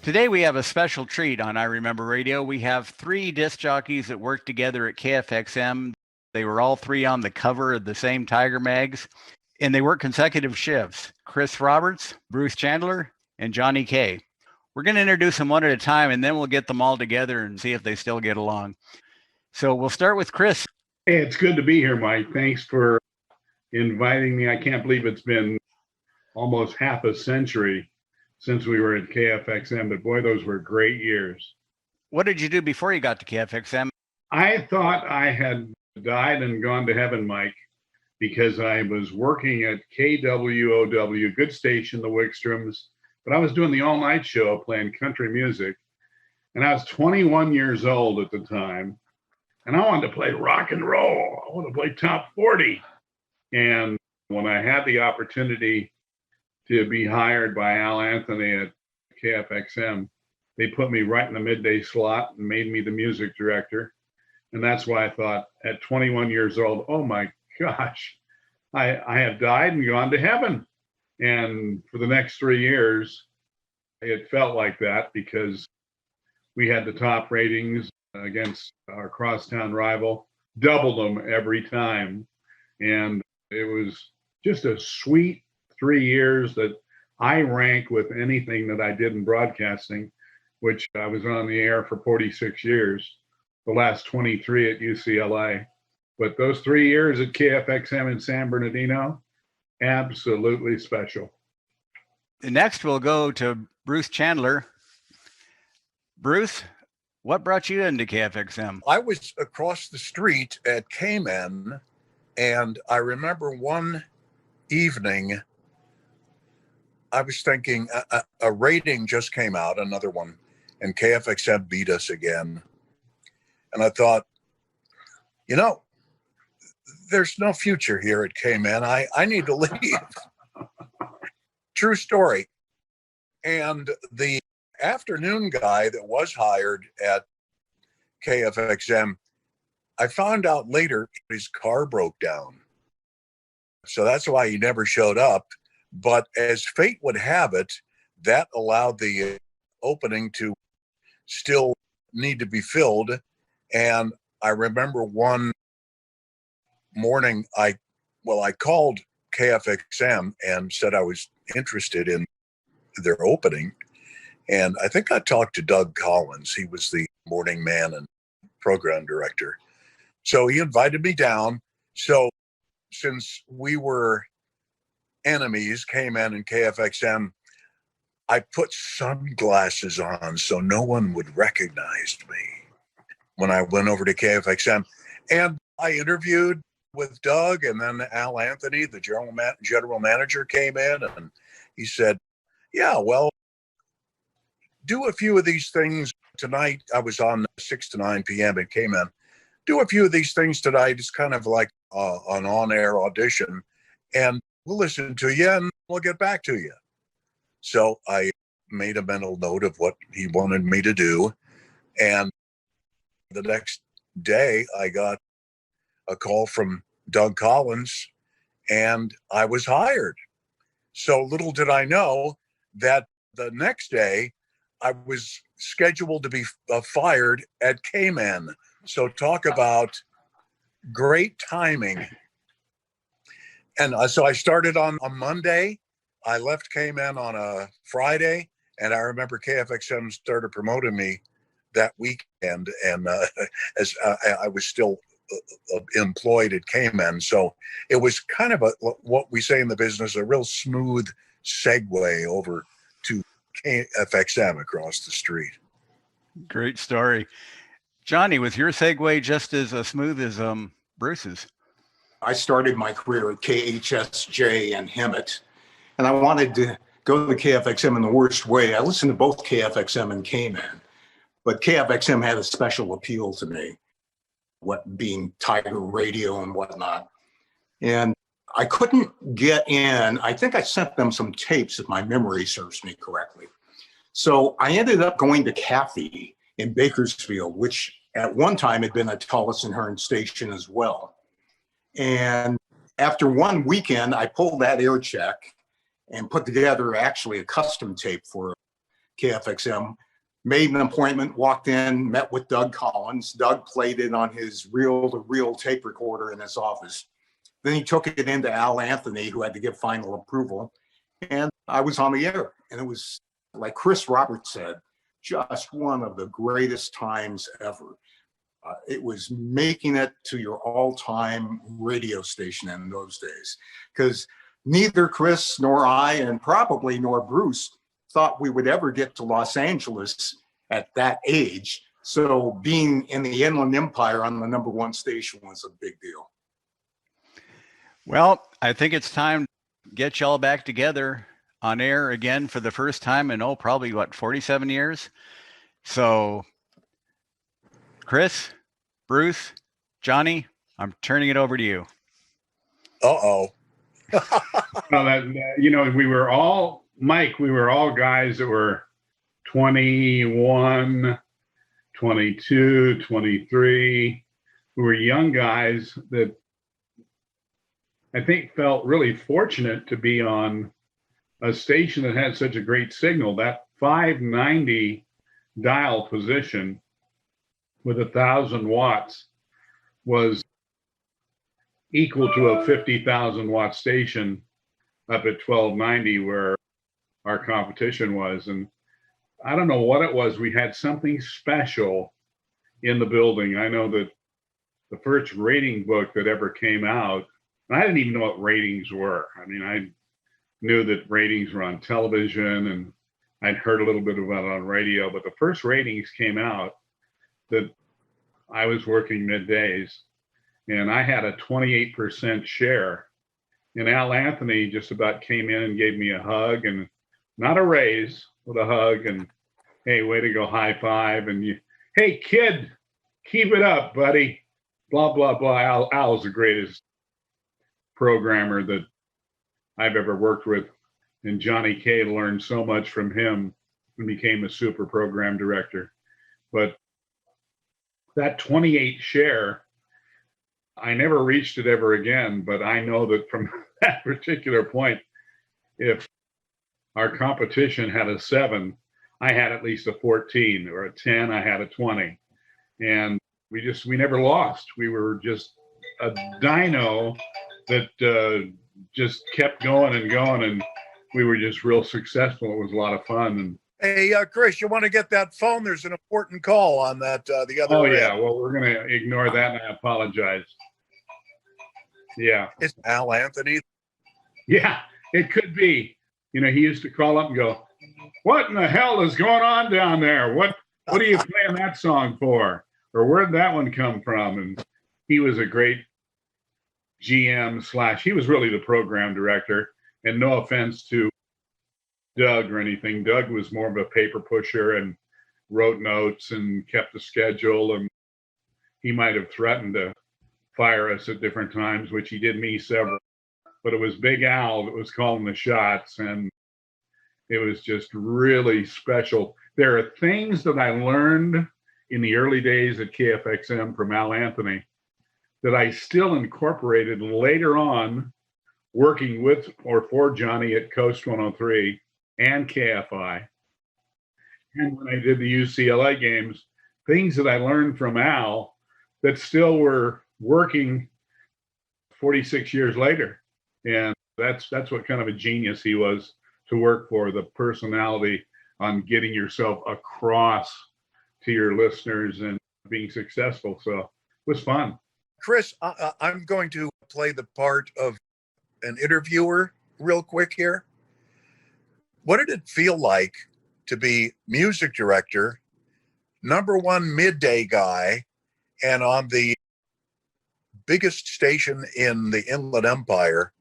Today we have a special treat on I Remember Radio. We have three disc jockeys that worked together at KFXM. They were all three on the cover of the same Tiger mags, and they work consecutive shifts. Chris Roberts, Bruce Chandler, and Jhani Kaye. We're going to introduce them one at a time, and then we'll get them all together and see if they still get along. So we'll start with Chris. Hey, it's good to be here, Mike. Thanks for inviting me. I can't believe it's been almost half a century since we were at KFXM, but boy, those were great years. What did you do before you got to KFXM? I thought I had died and gone to heaven, Mike, because I was working at KWOW, good station, the Wickstroms, but I was doing the all-night show playing country music, and I was 21 years old at the time, and I wanted to play rock and roll. I wanted to play top 40. And when I had the opportunity to be hired by Al Anthony at KFXM, they put me right in the midday slot and made me the music director. And that's why I thought at 21 years old, oh my gosh, I have died and gone to heaven. And for the next 3 years, it felt like that because we had the top ratings against our crosstown rival, doubled them every time. And it was just a sweet 3 years that I rank with anything that I did in broadcasting, which I was on the air for 46 years, the last 23 at UCLA. But those 3 years at KFXM in San Bernardino, absolutely special. Next, we'll go to Bruce Chandler. Bruce, what brought you into KFXM? I was across the street at Cayman, and I remember one evening, I was thinking a rating just came out, another one, and KFXM beat us again. And I thought, you know, there's no future here at Cayman. I need to leave. True story. And the afternoon guy that was hired at KFXM, I found out later his car broke down. So that's why he never showed up. But as fate would have it, that allowed the opening to still need to be filled. And I remember one morning, I called KFXM and said I was interested in their opening. And I think I talked to Doug Collins. He was the morning man and program director. So he invited me down. So since we were enemies, K-Man and KFXM, I put sunglasses on so no one would recognize me when I went over to KFXM. And I interviewed with Doug, and then Al Anthony, the general manager, came in and he said, yeah, well, do a few of these things tonight. I was on 6 to 9 p.m. at K-Man. Do a few of these things tonight. It's kind of like an on-air audition, and we'll listen to you and we'll get back to you. So I made a mental note of what he wanted me to do. And the next day I got a call from Doug Collins and I was hired. So little did I know that the next day I was scheduled to be fired at K-Man. So talk about great timing. And so I started on a Monday. I left K-Man on a Friday. And I remember KFXM started promoting me that weekend. And as I was still employed at K-Man. So it was kind of what we say in the business, a real smooth segue over to KFXM across the street. Great story. Jhani, was your segue just as smooth as Bruce's? I started my career at KHTZ and Hemet, and I wanted to go to KFXM in the worst way. I listened to both KFXM and K-Man, but KFXM had a special appeal to me, what being Tiger radio and whatnot. And I couldn't get in. I think I sent them some tapes, if my memory serves me correctly. So I ended up going to Kathy in Bakersfield, which at one time had been a Tullis and Hearn station as well. And after one weekend, I pulled that air check and put together actually a custom tape for KFXM, made an appointment, walked in, met with Doug Collins. Doug played it on his reel-to-reel tape recorder in his office. Then he took it into Al Anthony, who had to give final approval. And I was on the air. And it was, like Chris Roberts said, just one of the greatest times ever. It was making it to your all-time radio station in those days, because neither Chris nor I, and probably nor Bruce, thought we would ever get to Los Angeles at that age. So being in the Inland Empire on the #1 station was a big deal. Well, I think it's time to get y'all back together on air again for the first time in, probably 47 years. So Chris, Bruce, Jhani, I'm turning it over to you. Uh-oh. Well, we were all, Mike, we were all guys that were 21, 22, 23. We were young guys that I think felt really fortunate to be on a station that had such a great signal. That 590 dial position with 1,000 watts was equal to a 50,000 watt station up at 1290 where our competition was. And I don't know what it was. We had something special in the building. I know that the first rating book that ever came out, and I didn't even know what ratings were. I mean, I knew that ratings were on television and I'd heard a little bit about it on radio, but the first ratings came out that I was working middays and I had a 28% share. And Al Anthony just about came in and gave me a hug, and not a raise, but a hug, and hey, way to go, high five. And hey, kid, keep it up, buddy. Blah, blah, blah. Al's the greatest programmer that I've ever worked with. And Jhani Kaye learned so much from him and became a super program director. But that 28 share, I never reached it ever again, but I know that from that particular point, if our competition had a 7, I had at least a 14, or a 10, I had a 20. And we never lost. We were just a dyno that just kept going and going, and we were just real successful. It was a lot of fun. And hey, Chris, you want to get that phone? There's an important call on that. The other. Oh yeah, well, we're going to ignore that, and I apologize. Yeah. It's Al Anthony. Yeah, it could be. He used to call up and go, "What in the hell is going on down there? What are you playing that song for? Or where'd that one come from?" And he was a great GM / he was really the program director. And no offense to Doug or anything. Doug was more of a paper pusher and wrote notes and kept the schedule. And he might have threatened to fire us at different times, which he did me several. But it was Big Al that was calling the shots. And it was just really special. There are things that I learned in the early days at KFXM from Al Anthony that I still incorporated later on working with or for Jhani at KOST 103 and KFI. And when I did the UCLA games, things that I learned from Al that still were working 46 years later. And that's what kind of a genius he was to work for, the personality on getting yourself across to your listeners and being successful. So it was fun. Chris, I'm going to play the part of an interviewer real quick here. What did it feel like to be music director, #1 midday guy, and on the biggest station in the Inland Empire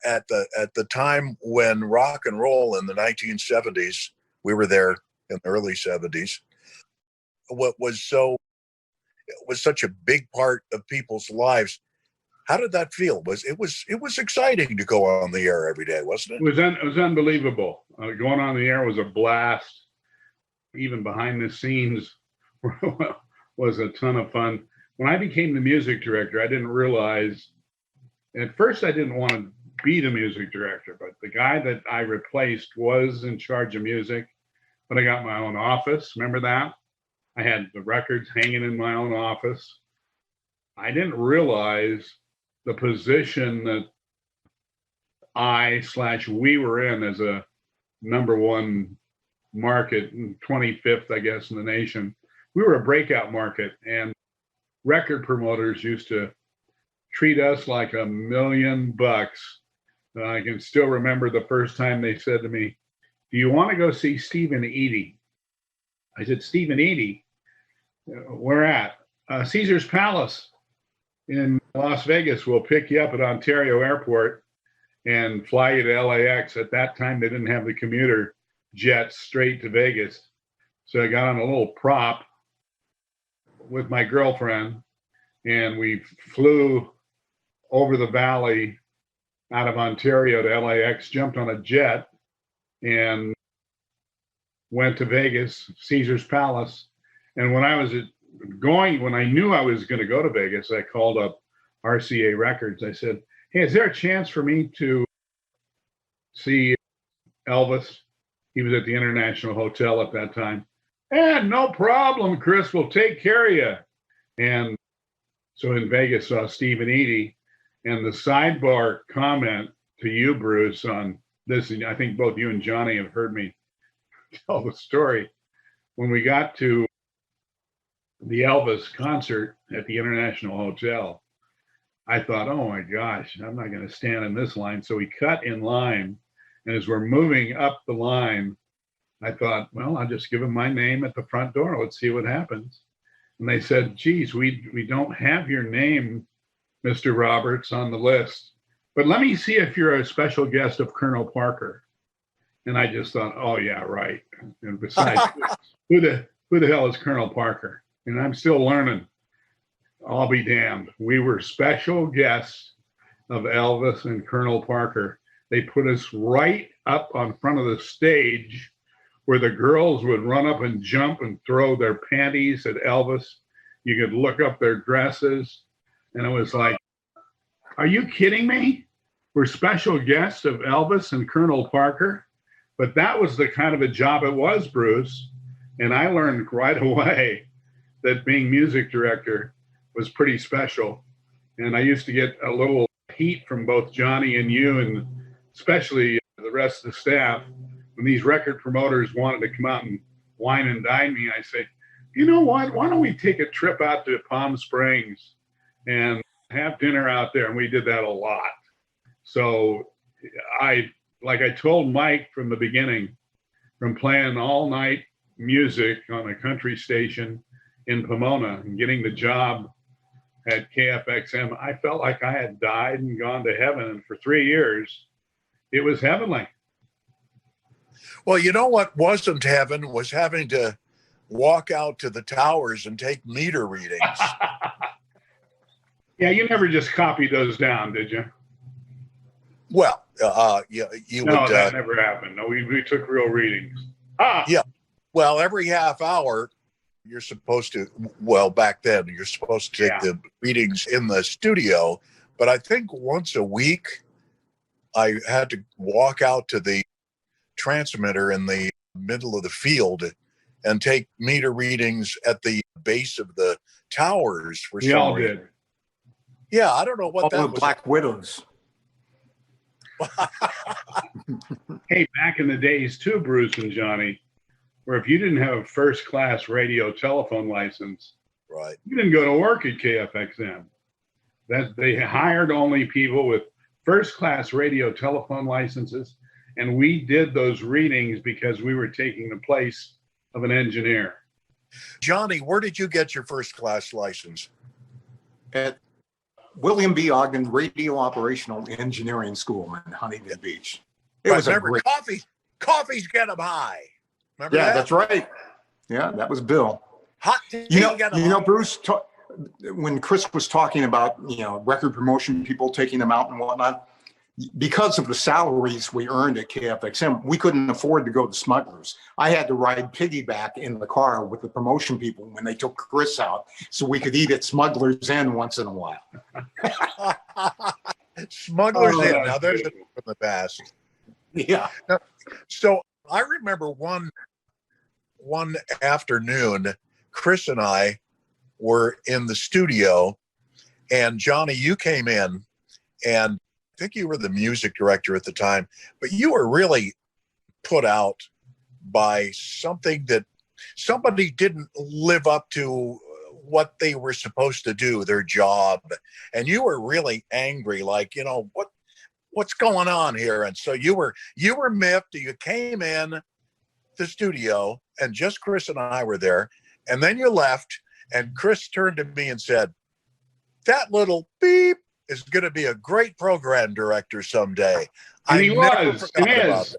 at the time when rock and roll in the 1970s, we were there in the early 70s, what was such a big part of people's lives. How did that feel? It was exciting to go on the air every day, wasn't it? It was unbelievable. Going on the air was a blast. Even behind the scenes was a ton of fun. When I became the music director, I didn't realize, at first I didn't want to be the music director, but the guy that I replaced was in charge of music. but I got my own office. Remember that? I had the records hanging in my own office. I didn't realize the position that we were in as a number one market, 25th, I guess, in the nation. We were a breakout market, and record promoters used to treat us like $1 million. I can still remember the first time they said to me, "Do you want to go see Stephen Eady?" I said, "Stephen Eady? Where at?" "Caesar's Palace in Las Vegas. We'll pick you up at Ontario Airport and fly you to LAX." At that time, they didn't have the commuter jets straight to Vegas. So I got on a little prop with my girlfriend, and we flew over the valley out of Ontario to LAX, jumped on a jet, and went to Vegas, Caesar's Palace. And when I knew I was going to go to Vegas, I called up RCA Records. I said, "Hey, is there a chance for me to see Elvis?" He was at the International Hotel at that time. "No problem, Chris. We'll take care of you." And so in Vegas, saw Stephen Eady. And the sidebar comment to you, Bruce, on this, and I think both you and Jhani have heard me tell the story. When we got to the Elvis concert at the International Hotel, I thought, "Oh my gosh, I'm not going to stand in this line." So we cut in line. And as we're moving up the line, I thought, well, I'll just give them my name at the front door. Let's see what happens. And they said, "Geez, we don't have your name, Mr. Roberts, on the list. But let me see if you're a special guest of Colonel Parker." And I just thought, oh, yeah, right. And besides, who the hell is Colonel Parker? And I'm still learning. I'll be damned. We were special guests of Elvis and Colonel Parker. They put us right up on front of the stage where the girls would run up and jump and throw their panties at Elvis. You could look up their dresses. And it was like, are you kidding me? We're special guests of Elvis and Colonel Parker. But that was the kind of a job it was, Bruce. And I learned right away that being music director was pretty special. And I used to get a little heat from both Jhani and you, and especially the rest of the staff. When these record promoters wanted to come out and wine and dine me, I say, "You know what? Why don't we take a trip out to Palm Springs and have dinner out there?" And we did that a lot. So like I told Mike from the beginning, from playing all night music on a country station in Pomona and getting the job at KFXM, I felt like I had died and gone to heaven. And for 3 years, it was heavenly. Well, you know what wasn't heaven was having to walk out to the towers and take meter readings. Yeah, you never just copied those down, did you? Well, you No, would. that never happened. No, we took real readings. Yeah. Well, every half hour, you're supposed to, well, back then, you're supposed to take the readings in the studio. But I think once a week, I had to walk out to the transmitter in the middle of the field and take meter readings at the base of the towers for some reason. We all did. Yeah, I don't know what that was. Black Widows. Hey, back in the days too, Bruce and Jhani, where if you didn't have a first-class radio telephone license, right, you didn't go to work at KFXM. That they hired only people with first-class radio telephone licenses, and we did those readings because we were taking the place of an engineer. Jhani, where did you get your first-class license? At William B. Ogden Radio Operational Engineering School in Huntington Beach. It was a great... Coffees get them high. Remember that? That's right. Yeah, that was Bill. Hot tea get them high. Bruce, when Chris was talking about, record promotion people taking them out and whatnot, because of the salaries we earned at KFXM, we couldn't afford to go to Smugglers. I had to ride piggyback in the car with the promotion people when they took Chris out so we could eat at Smugglers Inn once in a while. Smugglers Inn. Now, there's from the past. Yeah. So I remember one one afternoon, Chris and I were in the studio, and Jhani, you came in, and I think you were the music director at the time, but you were really put out by something that somebody didn't live up to what they were supposed to do, their job. And you were really angry, like, you know, what's going on here? And so you were miffed. You came in the studio and just Chris and I were there. And then you left, and Chris turned to me and said, "That little beep is going to be a great program director someday." And he was. It is.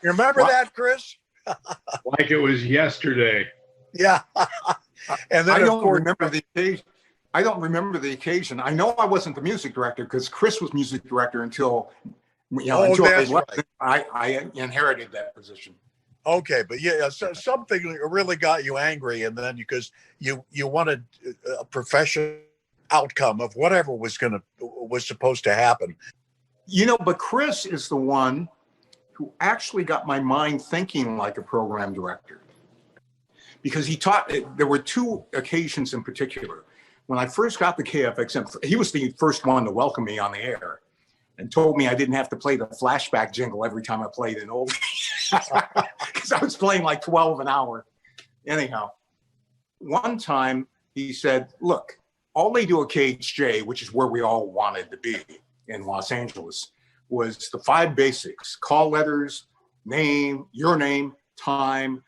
You remember that, Chris? Like it was yesterday. Yeah. And then I don't remember the occasion. I don't remember the occasion. I know I wasn't the music director because Chris was music director until, until I left. Right. I inherited that position. Okay, but yeah, so something really got you angry, and then because you wanted a professional outcome of whatever was supposed to happen. But Chris is the one who actually got my mind thinking like a program director, because he taught. There were two occasions in particular. When I first got the KFXM, he was the first one to welcome me on the air and told me I didn't have to play the flashback jingle every time I played an old, because I was playing like 12 an hour. Anyhow, one time he said, "Look, all they do at KHJ, which is where we all wanted to be in Los Angeles, was the 5 basics: call letters, name, your name, time,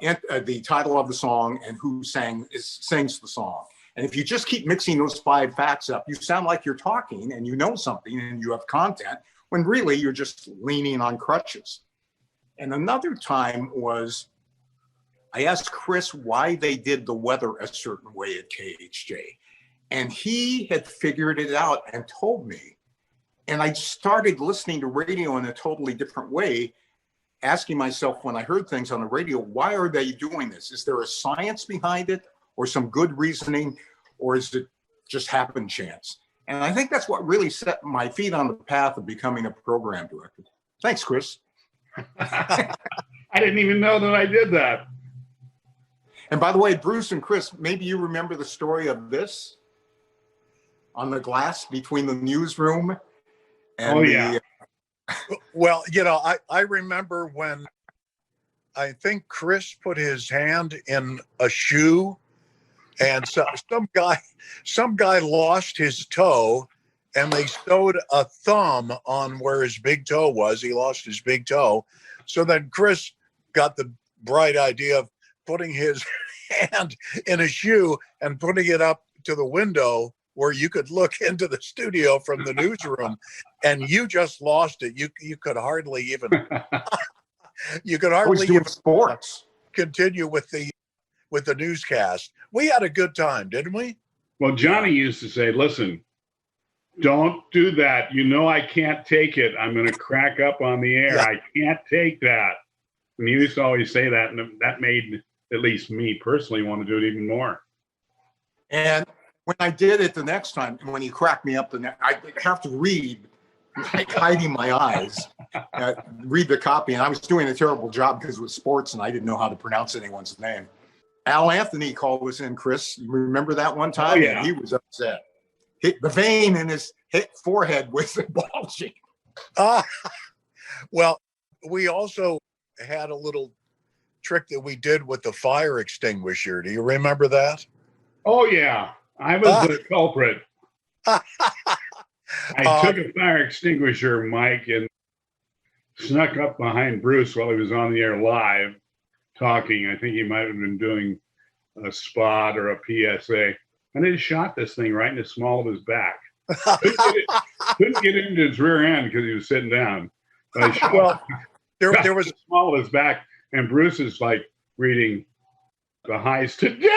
and, the title of the song, and who sings the song. And if you just keep mixing those 5 facts up, you sound like you're talking and you know something and you have content, when really you're just leaning on crutches." And another time was, I asked Chris why they did the weather a certain way at KHJ. And he had figured it out and told me. And I started listening to radio in a totally different way, asking myself when I heard things on the radio, why are they doing this? Is there a science behind it, or some good reasoning, or is it just happen chance? And I think that's what really set my feet on the path of becoming a program director. Thanks, Chris. I didn't even know that I did that. And by the way, Bruce and Chris, maybe you remember the story of this on the glass between the newsroom and Well, I remember when I think Chris put his hand in a shoe, and so some guy lost his toe, and they sewed a thumb on where his big toe was. He lost his big toe. So then Chris got the bright idea of putting his hand in a shoe and putting it up to the window where you could look into the studio from the newsroom, and you just lost it. You could hardly even sports. Continue with the newscast. We had a good time, didn't we? Well, Jhani used to say, "Listen, don't do that. You know I can't take it. I'm going to crack up on the air. I can't take that." And he used to always say that, and that made at least me personally want to do it even more. And when I did it the next time, when he cracked me up, I have to read, like hiding my eyes, read the copy. And I was doing a terrible job because it was sports and I didn't know how to pronounce anyone's name. Al Anthony called us in, Chris. You remember that one time? Oh, yeah. And he was upset. The vein in his forehead was bulging. Well, we also had a little trick that we did with the fire extinguisher. Do you remember that? Oh, yeah. I was the culprit. I took a fire extinguisher, Mike, and snuck up behind Bruce while he was on the air live talking. I think he might have been doing a spot or a PSA. And I just shot this thing right in the small of his back. Couldn't get into his rear end because he was sitting down. But I shot there was the small of his back, and Bruce is like reading the highs today.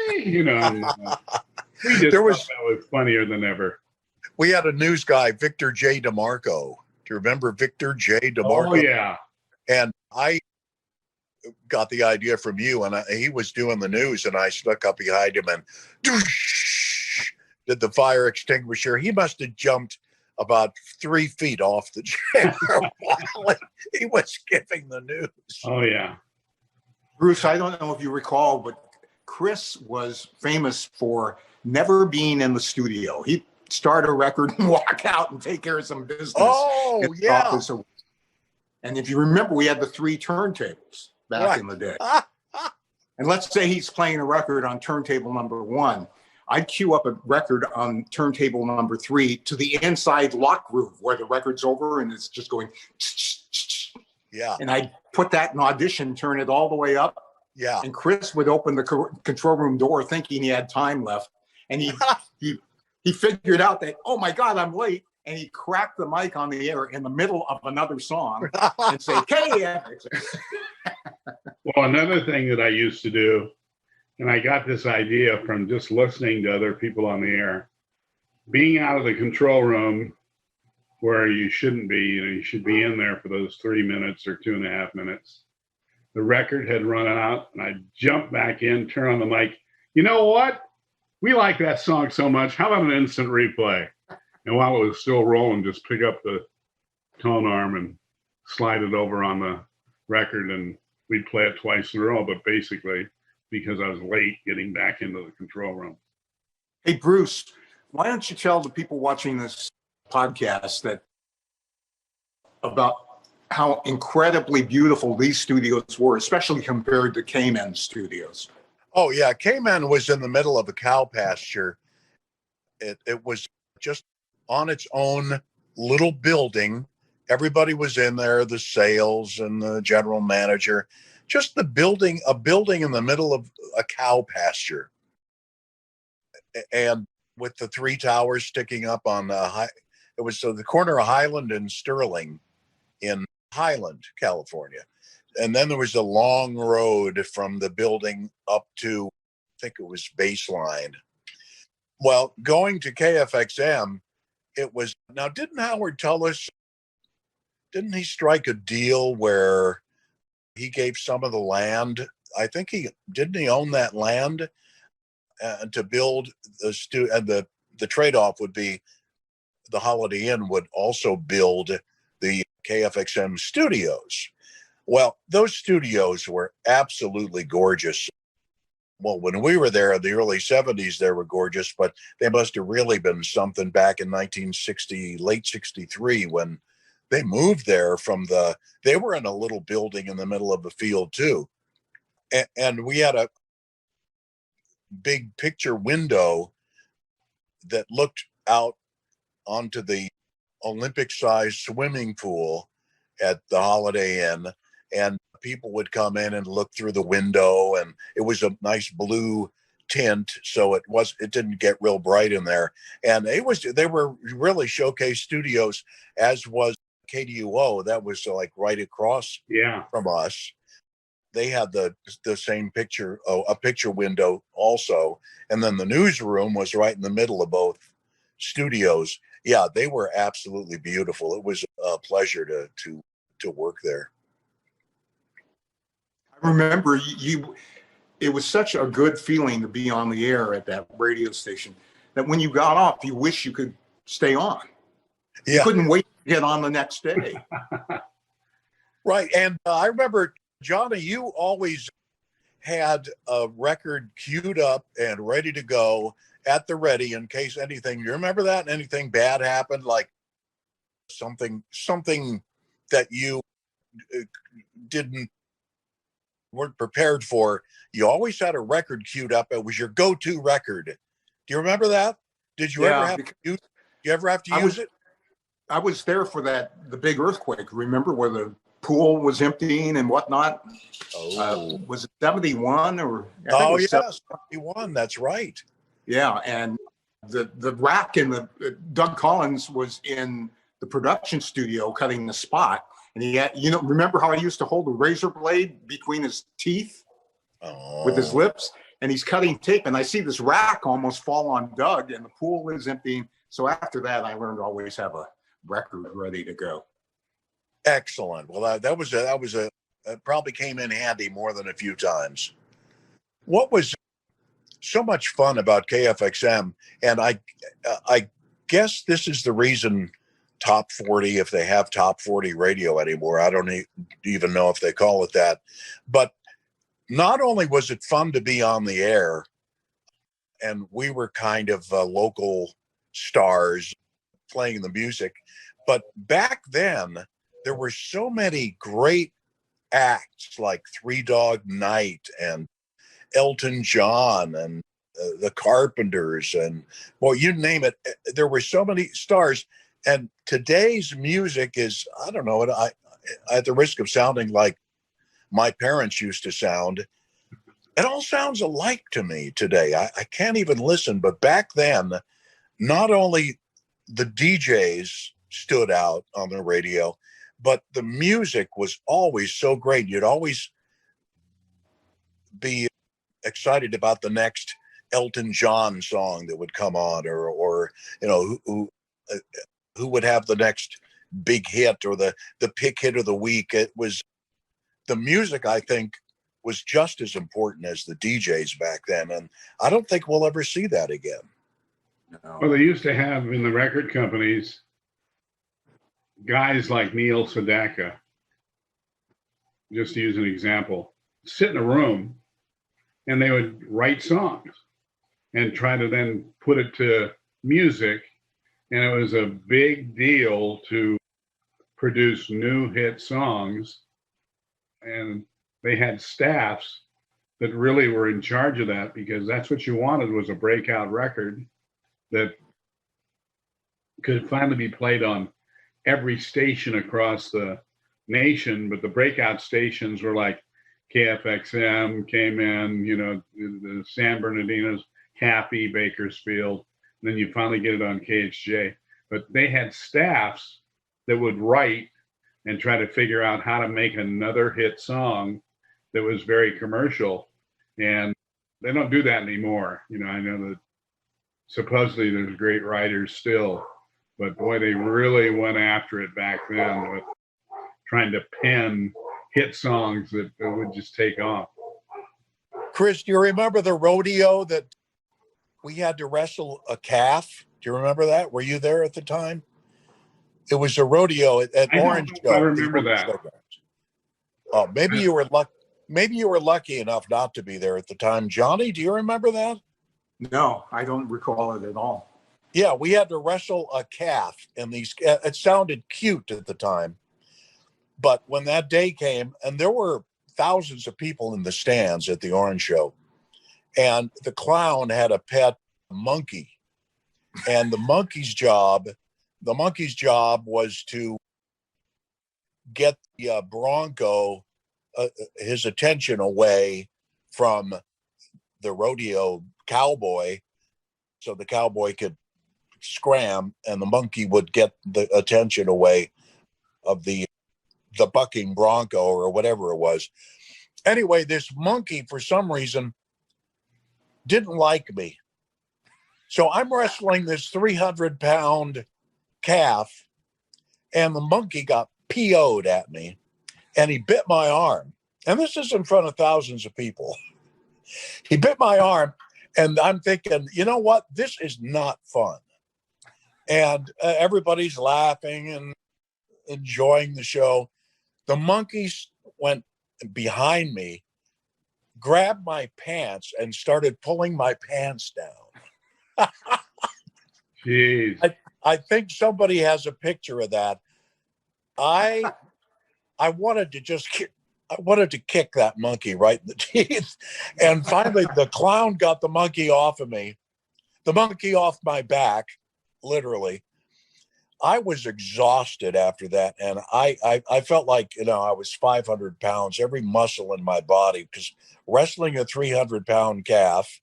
We just thought that was funnier than ever. We had a news guy, Victor J. DeMarco. Do you remember Victor J. DeMarco? Oh, yeah. And I got the idea from you, and he was doing the news, and I snuck up behind him and did the fire extinguisher. He must have jumped about 3 feet off the chair while he was giving the news. Oh, yeah. Bruce, I don't know if you recall, but Chris was famous for never being in the studio. He'd start a record and walk out and take care of some business. Oh, yeah. And if you remember, we had the 3 turntables back in the day. And let's say he's playing a record on turntable number 1. I'd cue up a record on turntable number 3 to the inside lock groove where the record's over and it's just going. Yeah. And I'd put that in audition, turn it all the way up. Yeah. And Chris would open the control room door thinking he had time left. And he figured out that, oh my God, I'm late. And he cracked the mic on the air in the middle of another song and say, KFXM. Well, another thing that I used to do, and I got this idea from just listening to other people on the air, being out of the control room where you shouldn't be, you should be in there for those 3 minutes or 2.5 minutes. The record had run out and I jumped back in, turn on the mic. You know what? We like that song so much. How about an instant replay? And while it was still rolling, just pick up the tone arm and slide it over on the record, and we'd play it twice in a row, but basically because I was late getting back into the control room. Hey, Bruce, why don't you tell the people watching this podcast about how incredibly beautiful these studios were, especially compared to K-Men studios? Oh, yeah. K-Men was in the middle of a cow pasture. It was just on its own little building. Everybody was in there, the sales and the general manager, just a building in the middle of a cow pasture. And with the 3 towers sticking up on it was the corner of Highland and Sterling in Highland, California. And then there was a long road from the building up to, I think it was Baseline. Well, going to KFXM, it was, now didn't Howard tell us, didn't he strike a deal where he gave some of the land? I think didn't he own that land to build and the trade-off would be the Holiday Inn would also build the KFXM studios. Well, those studios were absolutely gorgeous. Well, when we were there in the early 70s, they were gorgeous, but they must have really been something back in 1960, late 63, when they moved there they were in a little building in the middle of a field too. And we had a big picture window that looked out onto the Olympic-sized swimming pool at the Holiday Inn, and people would come in and look through the window, and it was a nice blue tint, so it didn't get real bright in there. And they were really showcase studios, as was KDUO. That was like right across from us. They had the same picture, a picture window also, and then the newsroom was right in the middle of both studios. Yeah, they were absolutely beautiful. It was a pleasure to work there. I remember it was such a good feeling to be on the air at that radio station that when you got off, you wish you could stay on. Yeah. You couldn't wait to get on the next day. Right. And I remember, Jhani, you always had a record queued up and ready to go at the ready in case anything. You remember that? Anything bad happened, like something that you weren't prepared for. You always had a record queued up. It was your go-to record. Do you remember that? Did you ever have to use? You ever have to use it? I was there for the big earthquake. Remember where the pool was emptying and whatnot? Oh, was it 71 or? Oh yeah, 71. That's right. Yeah, and the rack in Doug Collins was in the production studio cutting the spot, and he had, remember how he used to hold a razor blade between his teeth with his lips, and he's cutting tape, and I see this rack almost fall on Doug, and the pool is emptying. So after that, I learned to always have a record ready to go. Excellent. Well, that probably came in handy more than a few times. What was so much fun about KFXM, and I guess this is the reason Top 40, if they have Top 40 radio anymore, I don't even know if they call it that, but not only was it fun to be on the air, and we were kind of local stars playing the music, but back then there were so many great acts like Three Dog Night and Elton John and the Carpenters, and well, you name it. There were so many stars. And today's music is, I don't know, I at the risk of sounding like my parents used to sound, it all sounds alike to me today. I can't even listen. But back then, not only the DJs stood out on the radio, but the music was always so great. You'd always be excited about the next Elton John song that would come on, or you know, who would have the next big hit or the pick hit of the week. It was the music, I think, was just as important as the DJs back then. And I don't think we'll ever see that again. No. Well, they used to have in the record companies guys like Neil Sedaka, just to use an example, sit in a room and they would write songs and try to then put it to music. And it was a big deal to produce new hit songs. And they had staffs that really were in charge of that, because that's what you wanted, was a breakout record that could finally be played on every station across the nation. But the breakout stations were like KFXM, KMN, you know, the San Bernardino's, Happy, Bakersfield. And then you finally get it on KHTZ. But they had staffs that would write and try to figure out how to make another hit song that was very commercial. And they don't do that anymore. You know, I know that supposedly there's great writers still, but boy, they really went after it back then with trying to pen hit songs that would just take off. Chris, do you remember the rodeo that we had to wrestle a calf? Do you remember that? Were you there at the time? It was a rodeo at Orange. I remember that. Oh, maybe you were lucky. Maybe you were lucky enough not to be there at the time. Jhani, do you remember that? No, I don't recall it at all. Yeah, we had to wrestle a calf in these. It sounded cute at the time, but when that day came, and there were thousands of people in the stands at the Orange Show, and the clown had a pet monkey, and the monkey's job was to get the bronco his attention away from the rodeo cowboy, so the cowboy could scram and the monkey would get the attention away of the bucking bronco or whatever it was. Anyway, this monkey, for some reason, didn't like me. So I'm wrestling this 300-pound calf, and the monkey got PO'd at me, and he bit my arm. And this is in front of thousands of people. He bit my arm, and I'm thinking, you know what? This is not fun. And everybody's laughing and enjoying the show. The monkeys went behind me, grabbed my pants, and started pulling my pants down. Jeez. I think somebody has a picture of that. I wanted to kick that monkey right in the teeth. And finally, the clown got the monkey off of me, the monkey off my back, literally. I was exhausted after that. And I felt like, you know, I was 500 pounds, every muscle in my body, because wrestling a 300-pound calf,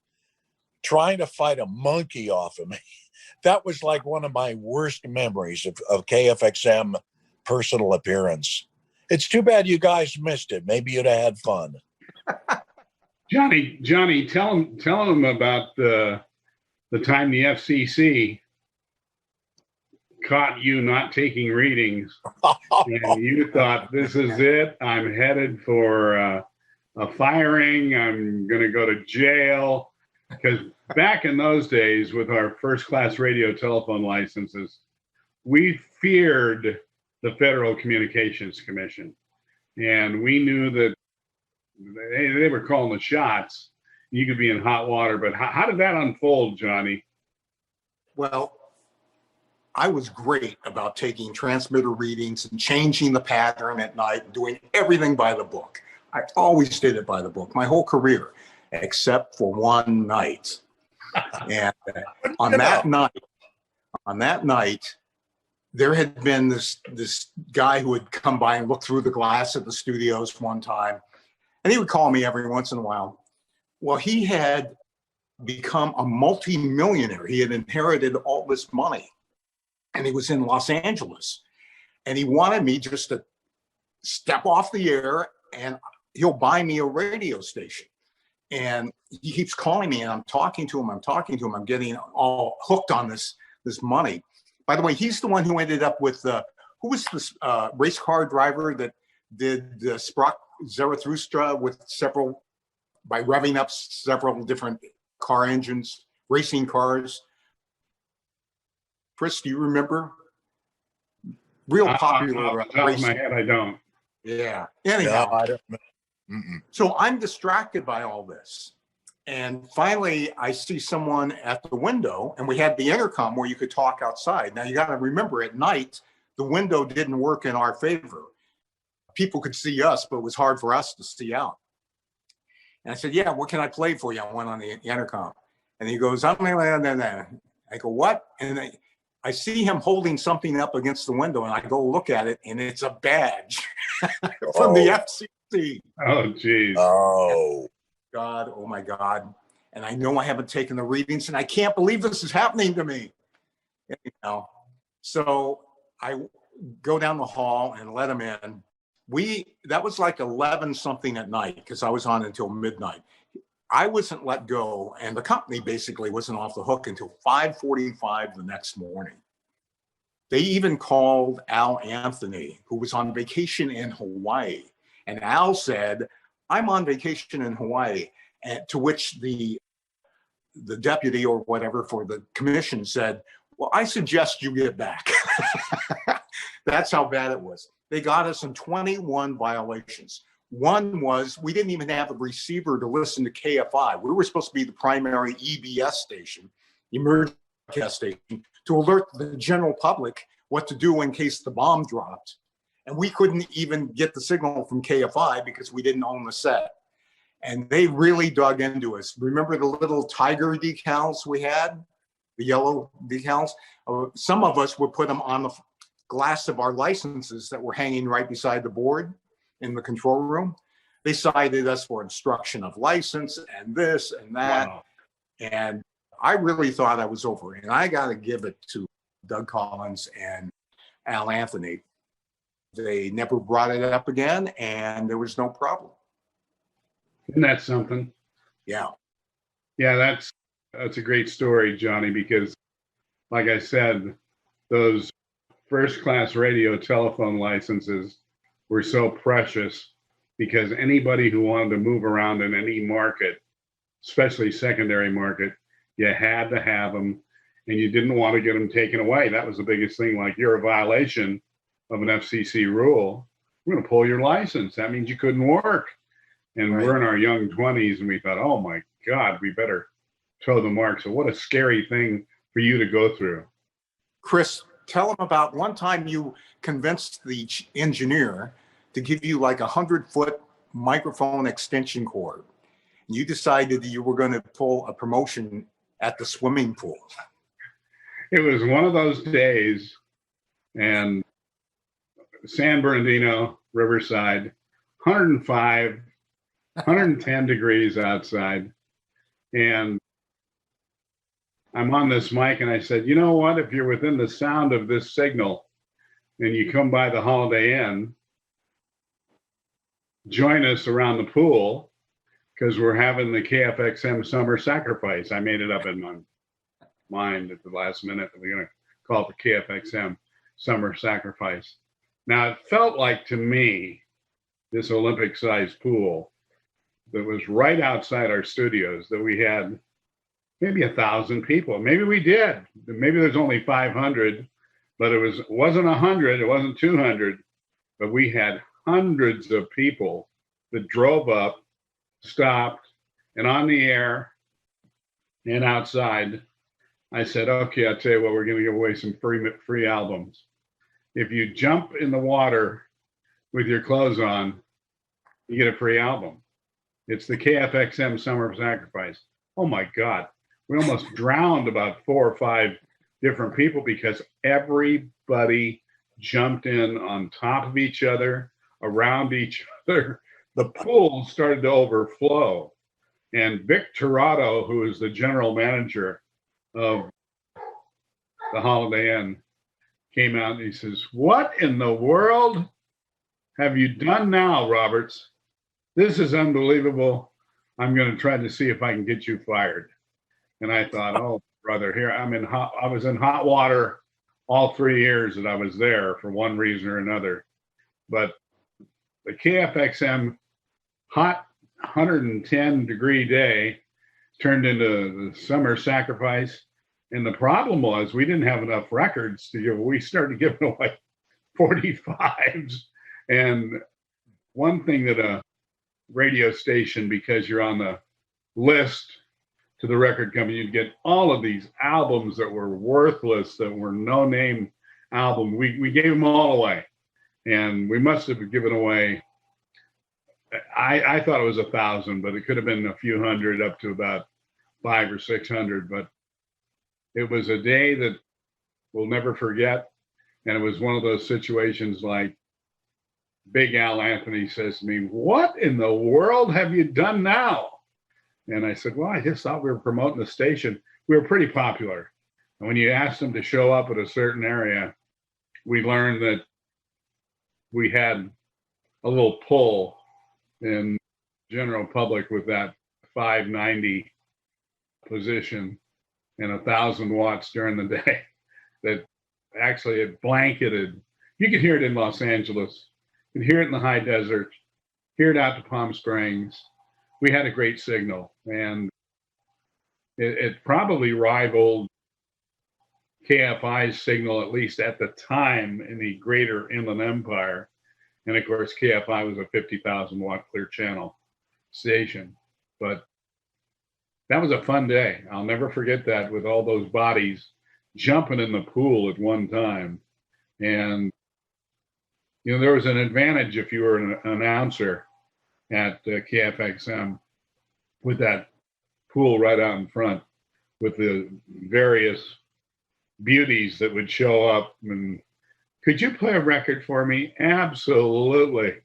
trying to fight a monkey off of me, that was like one of my worst memories of KFXM personal appearance. It's too bad you guys missed it. Maybe you'd have had fun. Jhani, tell them about the time the FCC caught you not taking readings, and you thought, this is it. I'm headed for a firing. I'm going to go to jail. Because back in those days, with our first-class radio telephone licenses, we feared the Federal Communications Commission. And we knew that they were calling the shots. You could be in hot water, but how did that unfold, Jhani? Well, I was great about taking transmitter readings and changing the pattern at night and doing everything by the book. I always did it by the book my whole career, except for one night. And on that night, there had been this guy who would come by and look through the glass at the studios one time, and he would call me every once in a while. Well, he had become a multi-millionaire. He had inherited all this money, and he was in Los Angeles, and he wanted me just to step off the air and he'll buy me a radio station. And he keeps calling me, and I'm talking to him. I'm getting all hooked on this money. By the way, he's the one who ended up with who was this race car driver that did the Sprach Zarathustra by revving up several different car engines, racing cars. Chris, do you remember? Real popular. Off the top of my head, I don't. Yeah. Anyhow. No, I don't. So I'm distracted by all this. And finally, I see someone at the window, and we had the intercom where you could talk outside. Now, you got to remember, at night, the window didn't work in our favor. People could see us, but it was hard for us to see out. And I said, yeah, what can I play for you? I went on the intercom. And he goes, I go, what? And I see him holding something up against the window, and I go look at it, and it's a badge from the FCC. Oh, geez. Oh. God, oh my God. And I know I haven't taken the readings, and I can't believe this is happening to me. So I go down the hall and let him in. That was like 11 something at night, because I was on until midnight. I wasn't let go, and the company basically wasn't off the hook until 5:45 the next morning. They even called Al Anthony, who was on vacation in Hawaii. And Al said, I'm on vacation in Hawaii. And to which the deputy or whatever for the commission said, well, I suggest you get back. That's how bad it was. They got us in 21 violations. One was we didn't even have a receiver to listen to KFI. We were supposed to be the primary EBS station, emergency broadcast station, to alert the general public what to do in case the bomb dropped. And we couldn't even get the signal from KFI because we didn't own the set. And they really dug into us. Remember the little tiger decals we had? The yellow decals? Some of us would put them on the glass of our licenses that were hanging right beside the board in the control room. They cited us for obstruction of license and this and that. Wow. And I really thought I was over. And I got to give it to Doug Collins and Al Anthony. They never brought it up again, and there was no problem. Isn't that something? Yeah. Yeah, that's a great story, Jhani, because like I said, those first-class radio telephone licenses were so precious because anybody who wanted to move around in any market, especially secondary market, you had to have them, and you didn't want to get them taken away. That was the biggest thing. Like, you're a violation of an FCC rule, we're going to pull your license. That means you couldn't work. And We're in our young 20s, and we thought, oh my God, we better toe the mark. So what a scary thing for you to go through. Chris, tell them about one time you convinced the engineer to give you like 100-foot microphone extension cord. And you decided that you were going to pull a promotion at the swimming pool. It was one of those days, and San Bernardino, Riverside, 105, 110 degrees outside. And I'm on this mic, and I said, you know what? If you're within the sound of this signal and you come by the Holiday Inn, join us around the pool because we're having the KFXM Summer Sacrifice. I made it up in my mind at the last minute that we're going to call it the KFXM Summer Sacrifice. Now, it felt like to me, this Olympic-sized pool that was right outside our studios, that we had maybe 1,000 people. Maybe we did. Maybe there's only 500, but it wasn't 100, it wasn't 200, but we had hundreds of people that drove up stopped, and on the air and outside, I said, okay, I'll tell you what, we're going to give away some free albums. If you jump in the water with your clothes on, you get a free album. It's the KFXM Summer of Sacrifice. Oh my God. We almost drowned about 4 or 5 different people because everybody jumped in on top of each other, around each other. The pool started to overflow. And Vic Torado, who is the general manager of the Holiday Inn, came out and he says, "What in the world have you done now, Roberts? This is unbelievable. I'm going to try to see if I can get you fired." And I thought, oh, brother, here I was in hot water all 3 years that I was there for one reason or another. But the KFXM hot 110-degree day turned into the Summer Sacrifice. And the problem was we didn't have enough records to give. We started giving away 45s. And one thing that a radio station, because you're on the list to the record company, you'd get all of these albums that were worthless, that were no-name album. We gave them all away. And we must have given away, I thought it was 1,000, but it could have been a few hundred, up to about 500 or 600. But it was a day that we'll never forget. And it was one of those situations like Big Al Anthony says to me, "What in the world have you done now?" And I said, "Well, I just thought we were promoting the station." We were pretty popular. And when you asked them to show up at a certain area, we learned that we had a little pull in general public with that 590 position and 1,000 watts during the day that actually it blanketed. You could hear it in Los Angeles. You could hear it in the high desert, hear it out to Palm Springs. We had a great signal, and it probably rivaled KFI's signal, at least at the time, in the greater Inland Empire. And of course, KFI was a 50,000 watt clear channel station. But that was a fun day. I'll never forget that, with all those bodies jumping in the pool at one time. And, you know, there was an advantage if you were an announcer at KFXM with that pool right out in front with the various beauties that would show up. And could you play a record for me? Absolutely.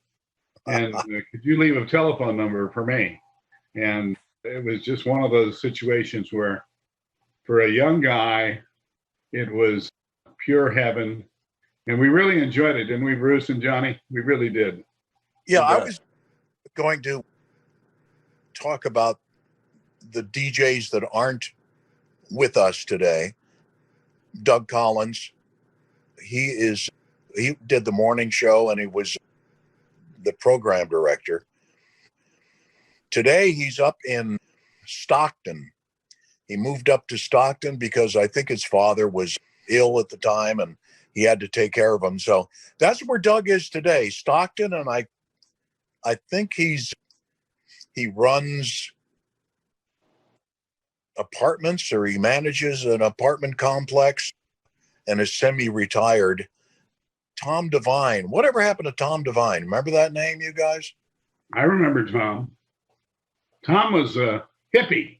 And could you leave a telephone number for me? And it was just one of those situations where for a young guy, it was pure heaven. And we really enjoyed it, didn't we, Bruce and Johnny? We really did. Yeah, I was going to talk about the DJs that aren't with us today. Doug Collins, he did the morning show and he was the program director. Today he's up in Stockton. He moved up to Stockton because I think his father was ill at the time and he had to take care of him. So that's where Doug is today, Stockton. And I think he runs apartments, or he manages an apartment complex and is semi-retired. Tom Devine. Whatever happened to Tom Devine? Remember that name, you guys? I remember Tom. Tom was a hippie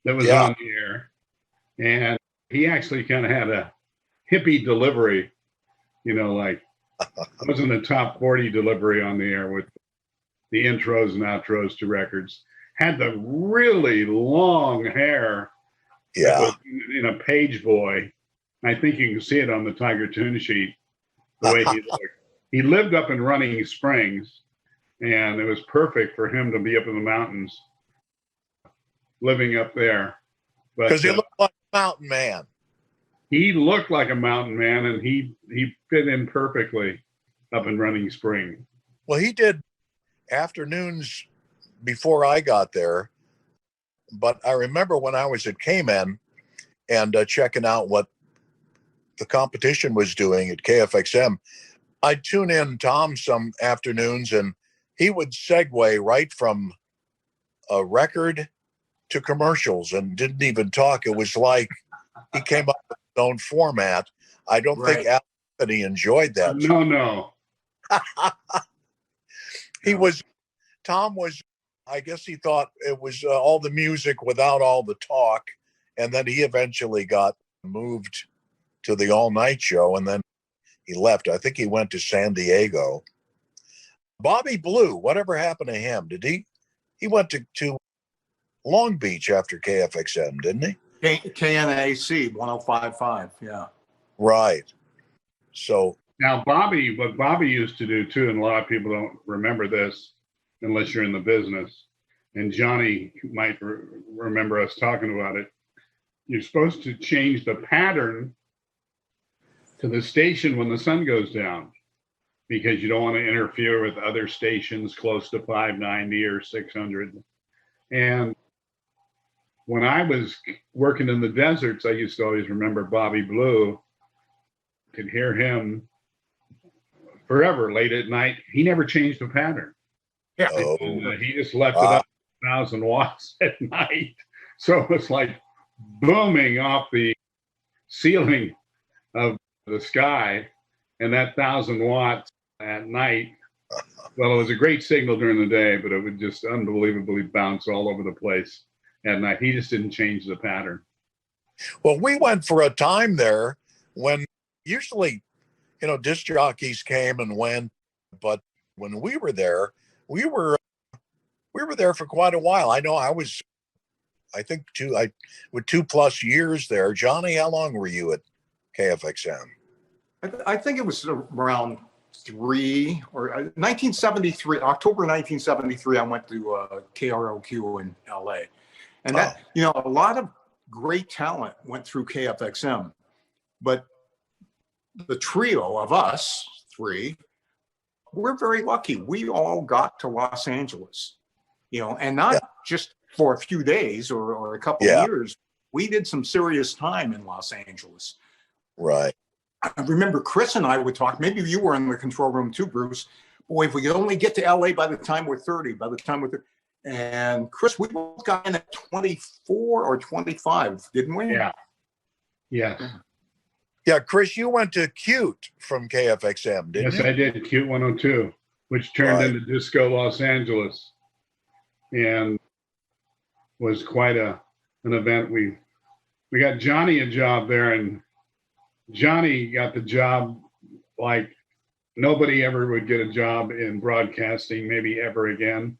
that was on the air. And he actually kind of had a hippie delivery, you know, like it wasn't a top 40 delivery on the air with the intros and outros to records. Had the really long hair. Yeah. In a page boy. I think you can see it on the Tiger tune sheet, the way he looked. He lived up in Running Springs, and it was perfect for him to be up in the mountains, living up there. Because he looked like a mountain man. He looked like a mountain man, and he fit in perfectly up in Running Spring. Well, he did afternoons before I got there. But I remember when I was at K-Men and checking out what the competition was doing at KFXM, I'd tune in Tom some afternoons, and he would segue right from a record to commercials and didn't even talk. It was like he came up with his own format. I don't think Anthony enjoyed that. No. Tom was, I guess he thought it was all the music without all the talk. And then he eventually got moved to the all-night show, and then he left. I think he went to San Diego. Bobby Blue, whatever happened to him? Did he went to Long Beach after KFXM, didn't he? KNAC 105.5, yeah. Right. So now what Bobby used to do too, and a lot of people don't remember this unless you're in the business, and Jhani might remember us talking about it. You're supposed to change the pattern to the station when the sun goes down, because you don't want to interfere with other stations close to 590 or 600. And when I was working in the deserts, I used to always remember Bobby Blue. Could hear him forever late at night. He never changed the pattern. Yeah. And, he just left it up 1,000 watts at night. So it was like booming off the ceiling of the sky, and that 1,000 watts at night. Well, it was a great signal during the day, but it would just unbelievably bounce all over the place at night. He just didn't change the pattern. Well, we went for a time there when usually, disc jockeys came and went, but when we were there, we were there for quite a while. I know I was, I think with 2+ years there. Jhani, how long were you at KFXM? I think it was around 3 or 1973, October 1973. I went to KROQ in LA, and that a lot of great talent went through KFXM, but the trio of us three, we're very lucky. We all got to Los Angeles, and not just for a few days or a couple of years. We did some serious time in Los Angeles. Right. I remember Chris and I would talk, maybe you were in the control room too, Bruce. Boy, if we could only get to LA by the time we're 30, and Chris, we both got in at 24 or 25, didn't we? Yeah. Yeah. Yeah, Chris, you went to Cute from KFXM, didn't you? Yes, I did. Cute 102, which turned into Disco Los Angeles, and was quite an event. We got Jhani a job there, and Jhani got the job like nobody ever would get a job in broadcasting, maybe ever again.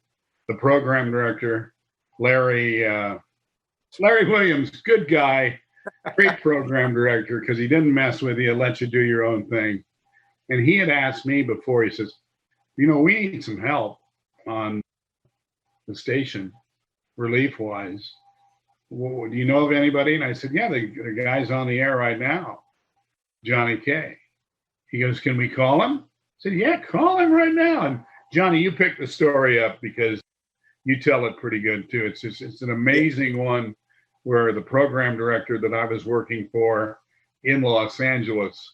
The program director, Larry Williams, good guy, great program director, because he didn't mess with you, let you do your own thing. And he had asked me before, he says, we need some help on the station, relief-wise. Well, do you know of anybody? And I said, yeah, the guy's on the air right now, Jhani Kaye. He goes, can we call him? I said, yeah, call him right now. And Jhani, you picked the story up because you tell it pretty good too. It's an amazing one where the program director that I was working for in Los Angeles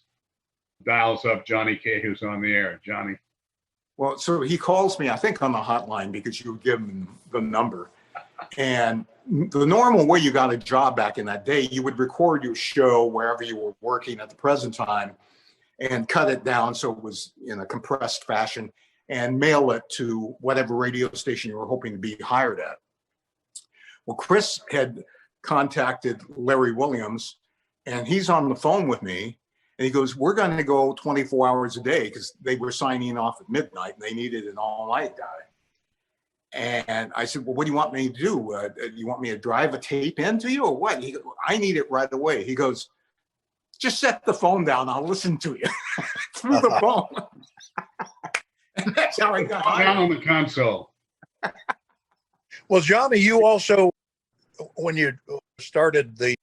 dials up Jhani Kaye, who's on the air. Jhani. Well, so he calls me, I think on the hotline, because you give him the number. And the normal way you got a job back in that day, you would record your show wherever you were working at the present time and cut it down so it was in a compressed fashion and mail it to whatever radio station you were hoping to be hired at. Well, Chris had contacted Larry Williams, and he's on the phone with me, and he goes, we're going to go 24 hours a day, because they were signing off at midnight and they needed an all-night guy. And I said, well, what do you want me to do? You want me to drive a tape into you or what? He goes, I need it right away. He goes, just set the phone down. I'll listen to you through the phone. And that's how I got down on the console. Well, Jhani, you also, when you started the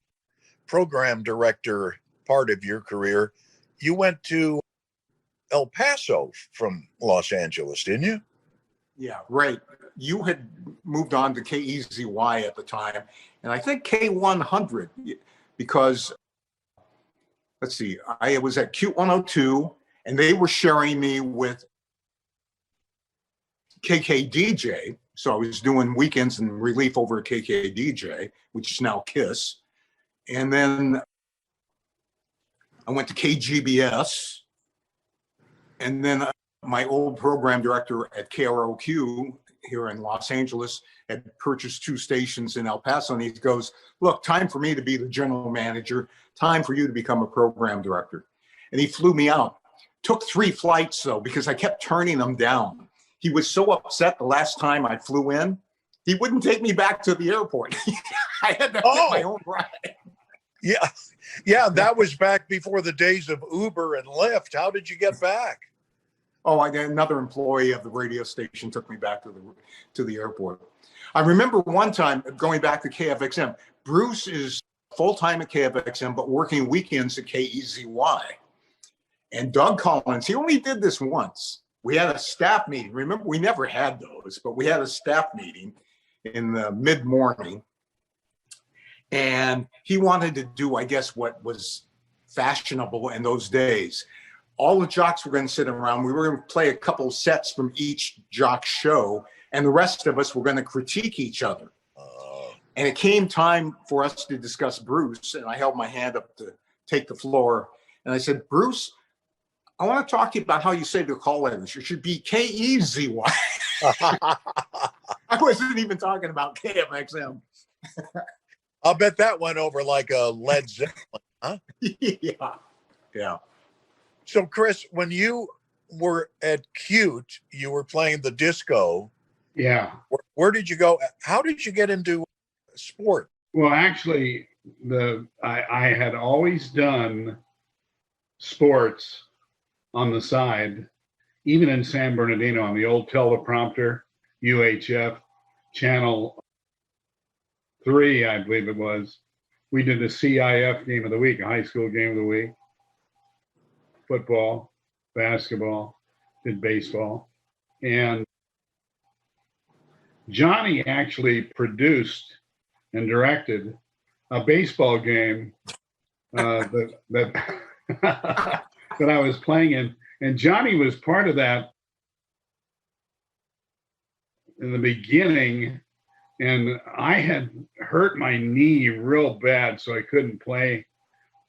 program director part of your career, you went to El Paso from Los Angeles, didn't you? Yeah, right. You had moved on to KEZY at the time, and I think K100, because, let's see, I was at Cute 102, and they were sharing me with KKDJ, So I was doing weekends and relief over at KKDJ, which is now KISS. And then I went to KGBS. And then my old program director at KROQ here in Los Angeles had purchased 2 stations in El Paso. And he goes, look, time for me to be the general manager, time for you to become a program director. And he flew me out. Took 3 flights though, because I kept turning them down. He was so upset the last time I flew in, he wouldn't take me back to the airport. I had to get my own ride. Yeah, that was back before the days of Uber and Lyft. How did you get back? Oh, another employee of the radio station took me back to the airport. I remember one time going back to KFXM. Bruce is full-time at KFXM, but working weekends at KEZY. And Doug Collins, he only did this once. We had a staff meeting. Remember, we never had those, but we had a staff meeting in the mid-morning. And he wanted to do, I guess, what was fashionable in those days. All the jocks were going to sit around. We were going to play a couple sets from each jock show, and the rest of us were going to critique each other. And it came time for us to discuss Bruce, and I held my hand up to take the floor. And I said, Bruce, I want to talk to you about how you say the call letters. You should be KEZY. I wasn't even talking about KFXM. I'll bet that went over like a Led Zeppelin, huh? Yeah. So, Chris, when you were at Cute, you were playing the disco. Yeah. Where did you go? How did you get into sport? Well, actually, I had always done sports on the side, even in San Bernardino on the old teleprompter, UHF, channel 3, I believe it was. We did a CIF game of the week, a high school game of the week. Football, basketball, did baseball. And Jhani actually produced and directed a baseball game that that I was playing in. And Jhani was part of that in the beginning. And I had hurt my knee real bad, so I couldn't play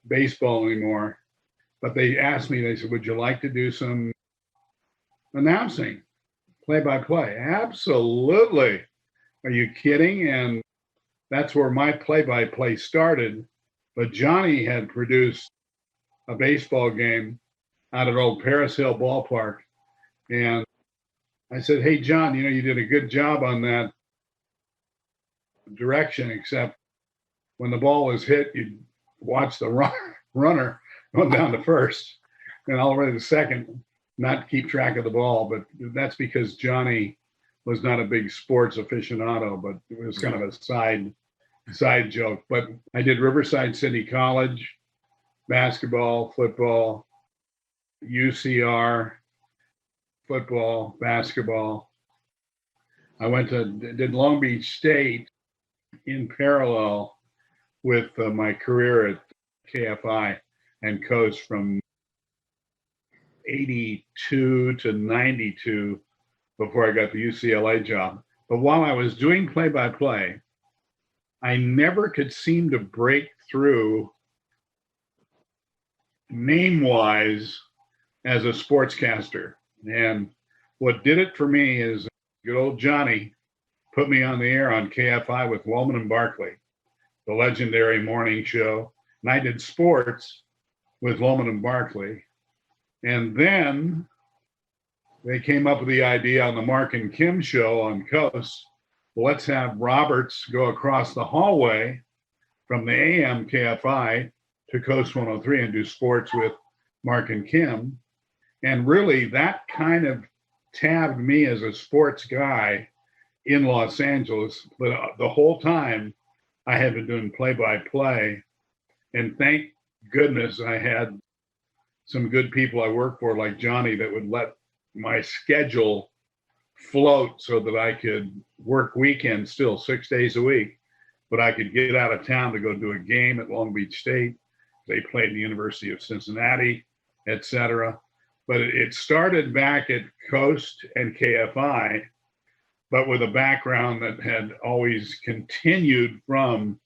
baseball anymore. But they asked me, they said, would you like to do some announcing, play-by-play? Absolutely. Are you kidding? And that's where my play-by-play started. But Jhani had produced a baseball game out at old Paris Hill Ballpark. And I said, hey, John, you did a good job on that direction, except when the ball was hit, you'd watch the runner going down to first and all the way to second, not keep track of the ball. But that's because Jhani was not a big sports aficionado, but it was kind of a side joke. But I did Riverside City College, basketball, football, UCR, football, basketball. I did Long Beach State in parallel with my career at KFI and KOST from 82 to 92 before I got the UCLA job. But while I was doing play-by-play, I never could seem to break through name-wise as a sportscaster. And what did it for me is good old Jhani put me on the air on KFI with Woolman and Barkley, the legendary morning show. And I did sports with Woolman and Barkley. And then they came up with the idea on the Mark and Kim show on KOST. Well, let's have Roberts go across the hallway from the AM KFI to KOST 103 and do sports with Mark and Kim. And really, that kind of tabbed me as a sports guy in Los Angeles. But the whole time, I had been doing play-by-play. And thank goodness I had some good people I worked for, like Jhani, that would let my schedule float so that I could work weekends still 6 days a week. But I could get out of town to go do a game at Long Beach State. They played at the University of Cincinnati, etc. But it started back at KOST and KFI but with a background that had always continued from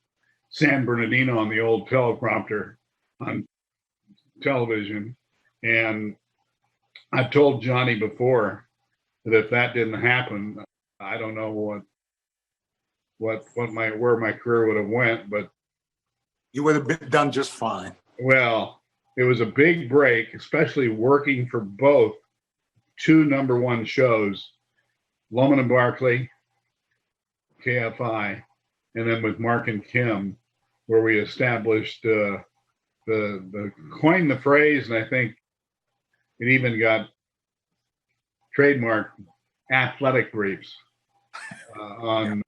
San Bernardino on the old teleprompter on television. And I've told Jhani before that if that didn't happen, I don't know where my career would have went, but You would have been done just fine. well, it was a big break, especially working for both two #1 shows, Loman and Barkley, KFI, and then with Mark and Kim, where we established the coined the phrase, and I think it even got trademarked, athletic briefs on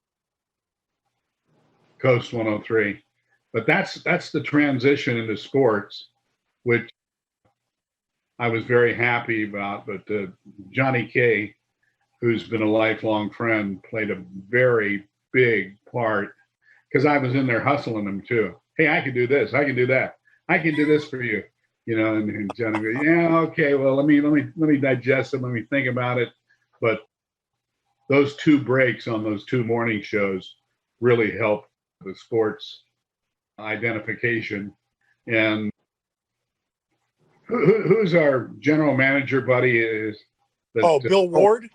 KOST 103. But that's the transition into sports, which I was very happy about. But Jhani Kaye, who's been a lifelong friend, played a very big part, because I was in there hustling him too. Hey, I can do this. I can do that. I can do this for you. You know, and Jhani goes, yeah, okay, well, let me digest it. Let me think about it. But those two breaks on those two morning shows really helped the sports identification. And who's our general manager buddy is? Bill Ward?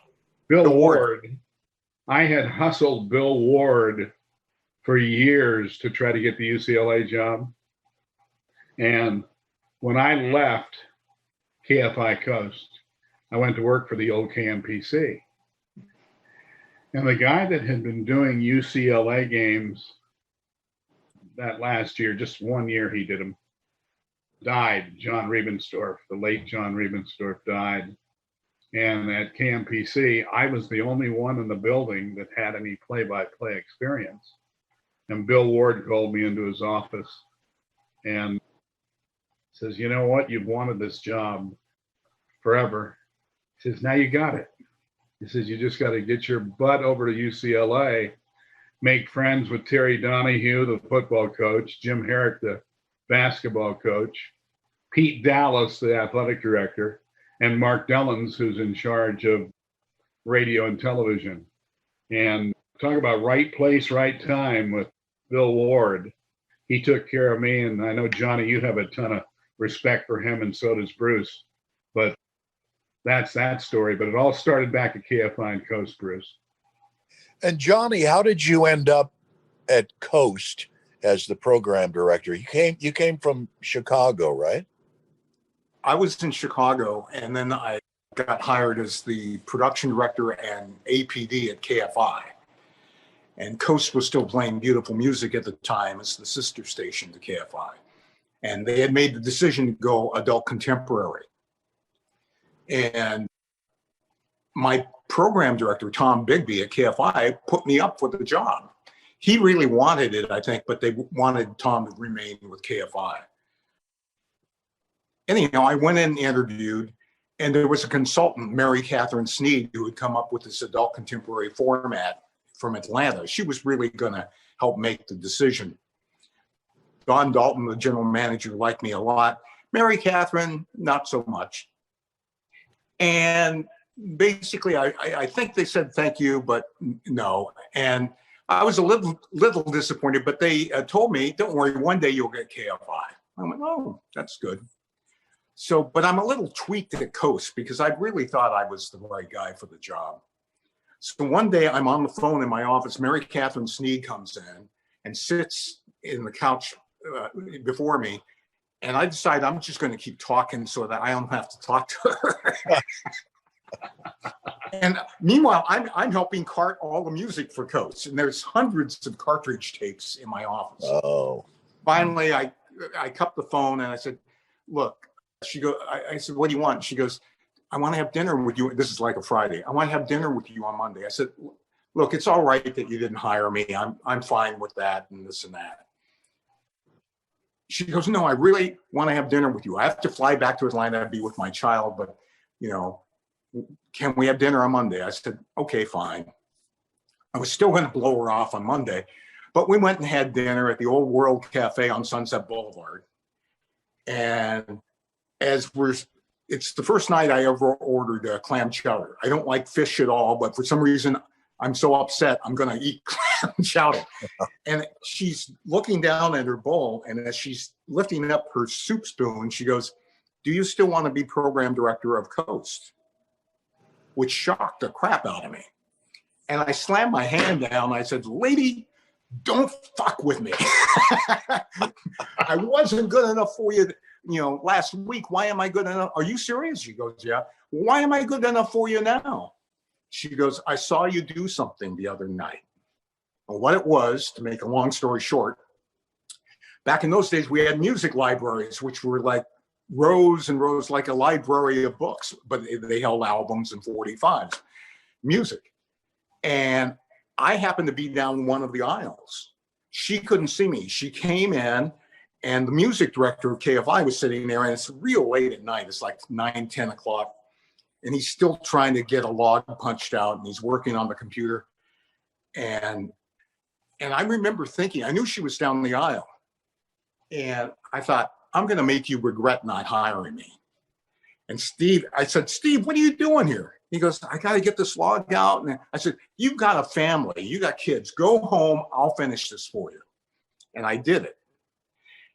Bill Ward. I had hustled Bill Ward for years to try to get the UCLA job. And when I left KFI KOST, I went to work for the old KMPC. And the guy that had been doing UCLA games that last year, just 1 year he did them, died. John Riebensdorf, the late John Riebensdorf, died. And at KMPC, I was the only one in the building that had any play-by-play experience. And Bill Ward called me into his office and says, you know what? You've wanted this job forever. He says, now you got it. He says, you just got to get your butt over to UCLA, make friends with Terry Donahue, the football coach, Jim Herrick, the basketball coach, Pete Dallas, the athletic director, and Mark Dellins, who's in charge of radio and television. And talk about right place, right time with Bill Ward. He took care of me. And I know, Jhani, you have a ton of respect for him, and so does Bruce. But that's that story. But it all started back at KFI and KOST, Bruce. And Jhani, how did you end up at KOST as the program director? You came from Chicago, right? I was in Chicago, and then I got hired as the production director and APD at KFI. And KOST was still playing beautiful music at the time. It's the sister station to KFI. And they had made the decision to go adult contemporary. And my program director, Tom Bigby at KFI, put me up for the job. He really wanted it, I think, but they wanted Tom to remain with KFI. Anyhow, I went in and interviewed, and there was a consultant, Mary Catherine Sneed, who had come up with this adult contemporary format from Atlanta. She was really going to help make the decision. Don Dalton, the general manager, liked me a lot. Mary Catherine, not so much. And basically, I think they said thank you, but no. And I was a little disappointed, but they told me, don't worry, one day you'll get KFI. I went, oh, that's good. So, but I'm a little tweaked at KOST because I really thought I was the right guy for the job. So one day I'm on the phone in my office. Mary Catherine Sneed comes in and sits in the couch before me. And I decide I'm just going to keep talking so that I don't have to talk to her. And meanwhile, I'm helping cart all the music for KOST. And there's hundreds of cartridge tapes in my office. Oh. Finally, I cupped the phone and I said, look, I said, what do you want? She goes, I want to have dinner with you. This is like a Friday. I want to have dinner with you on Monday. I said, look, it's all right that you didn't hire me. I'm fine with that and this and that. She goes, no, I really want to have dinner with you. I have to fly back to Atlanta and be with my child, but, you know, can we have dinner on Monday? I said, okay, fine. I was still going to blow her off on Monday, but we went and had dinner at the Old World Cafe on Sunset Boulevard. And it's the first night I ever ordered a clam chowder. I don't like fish at all, but for some reason I'm so upset. I'm going to eat clam chowder. And she's looking down at her bowl. And as she's lifting up her soup spoon, she goes, do you still want to be program director of KOST? Which shocked the crap out of me. And I slammed my hand down. I said, lady, don't fuck with me. I wasn't good enough for you, last week. Why am I good enough? Are you serious? She goes, yeah. Why am I good enough for you now? She goes, I saw you do something the other night. And what it was, to make a long story short, back in those days, we had music libraries, which were like rows and rows, like a library of books, but they held albums and 45s, music. And I happened to be down one of the aisles. She couldn't see me. She came in, and the music director of KFI was sitting there, and it's real late at night. It's like 9, 10 o'clock. And he's still trying to get a log punched out, and he's working on the computer. And I remember thinking, I knew she was down the aisle. And I thought, I'm going to make you regret not hiring me. And I said, Steve, what are you doing here? He goes, I got to get this log out. And I said, you've got a family, you got kids, go home, I'll finish this for you. And I did it.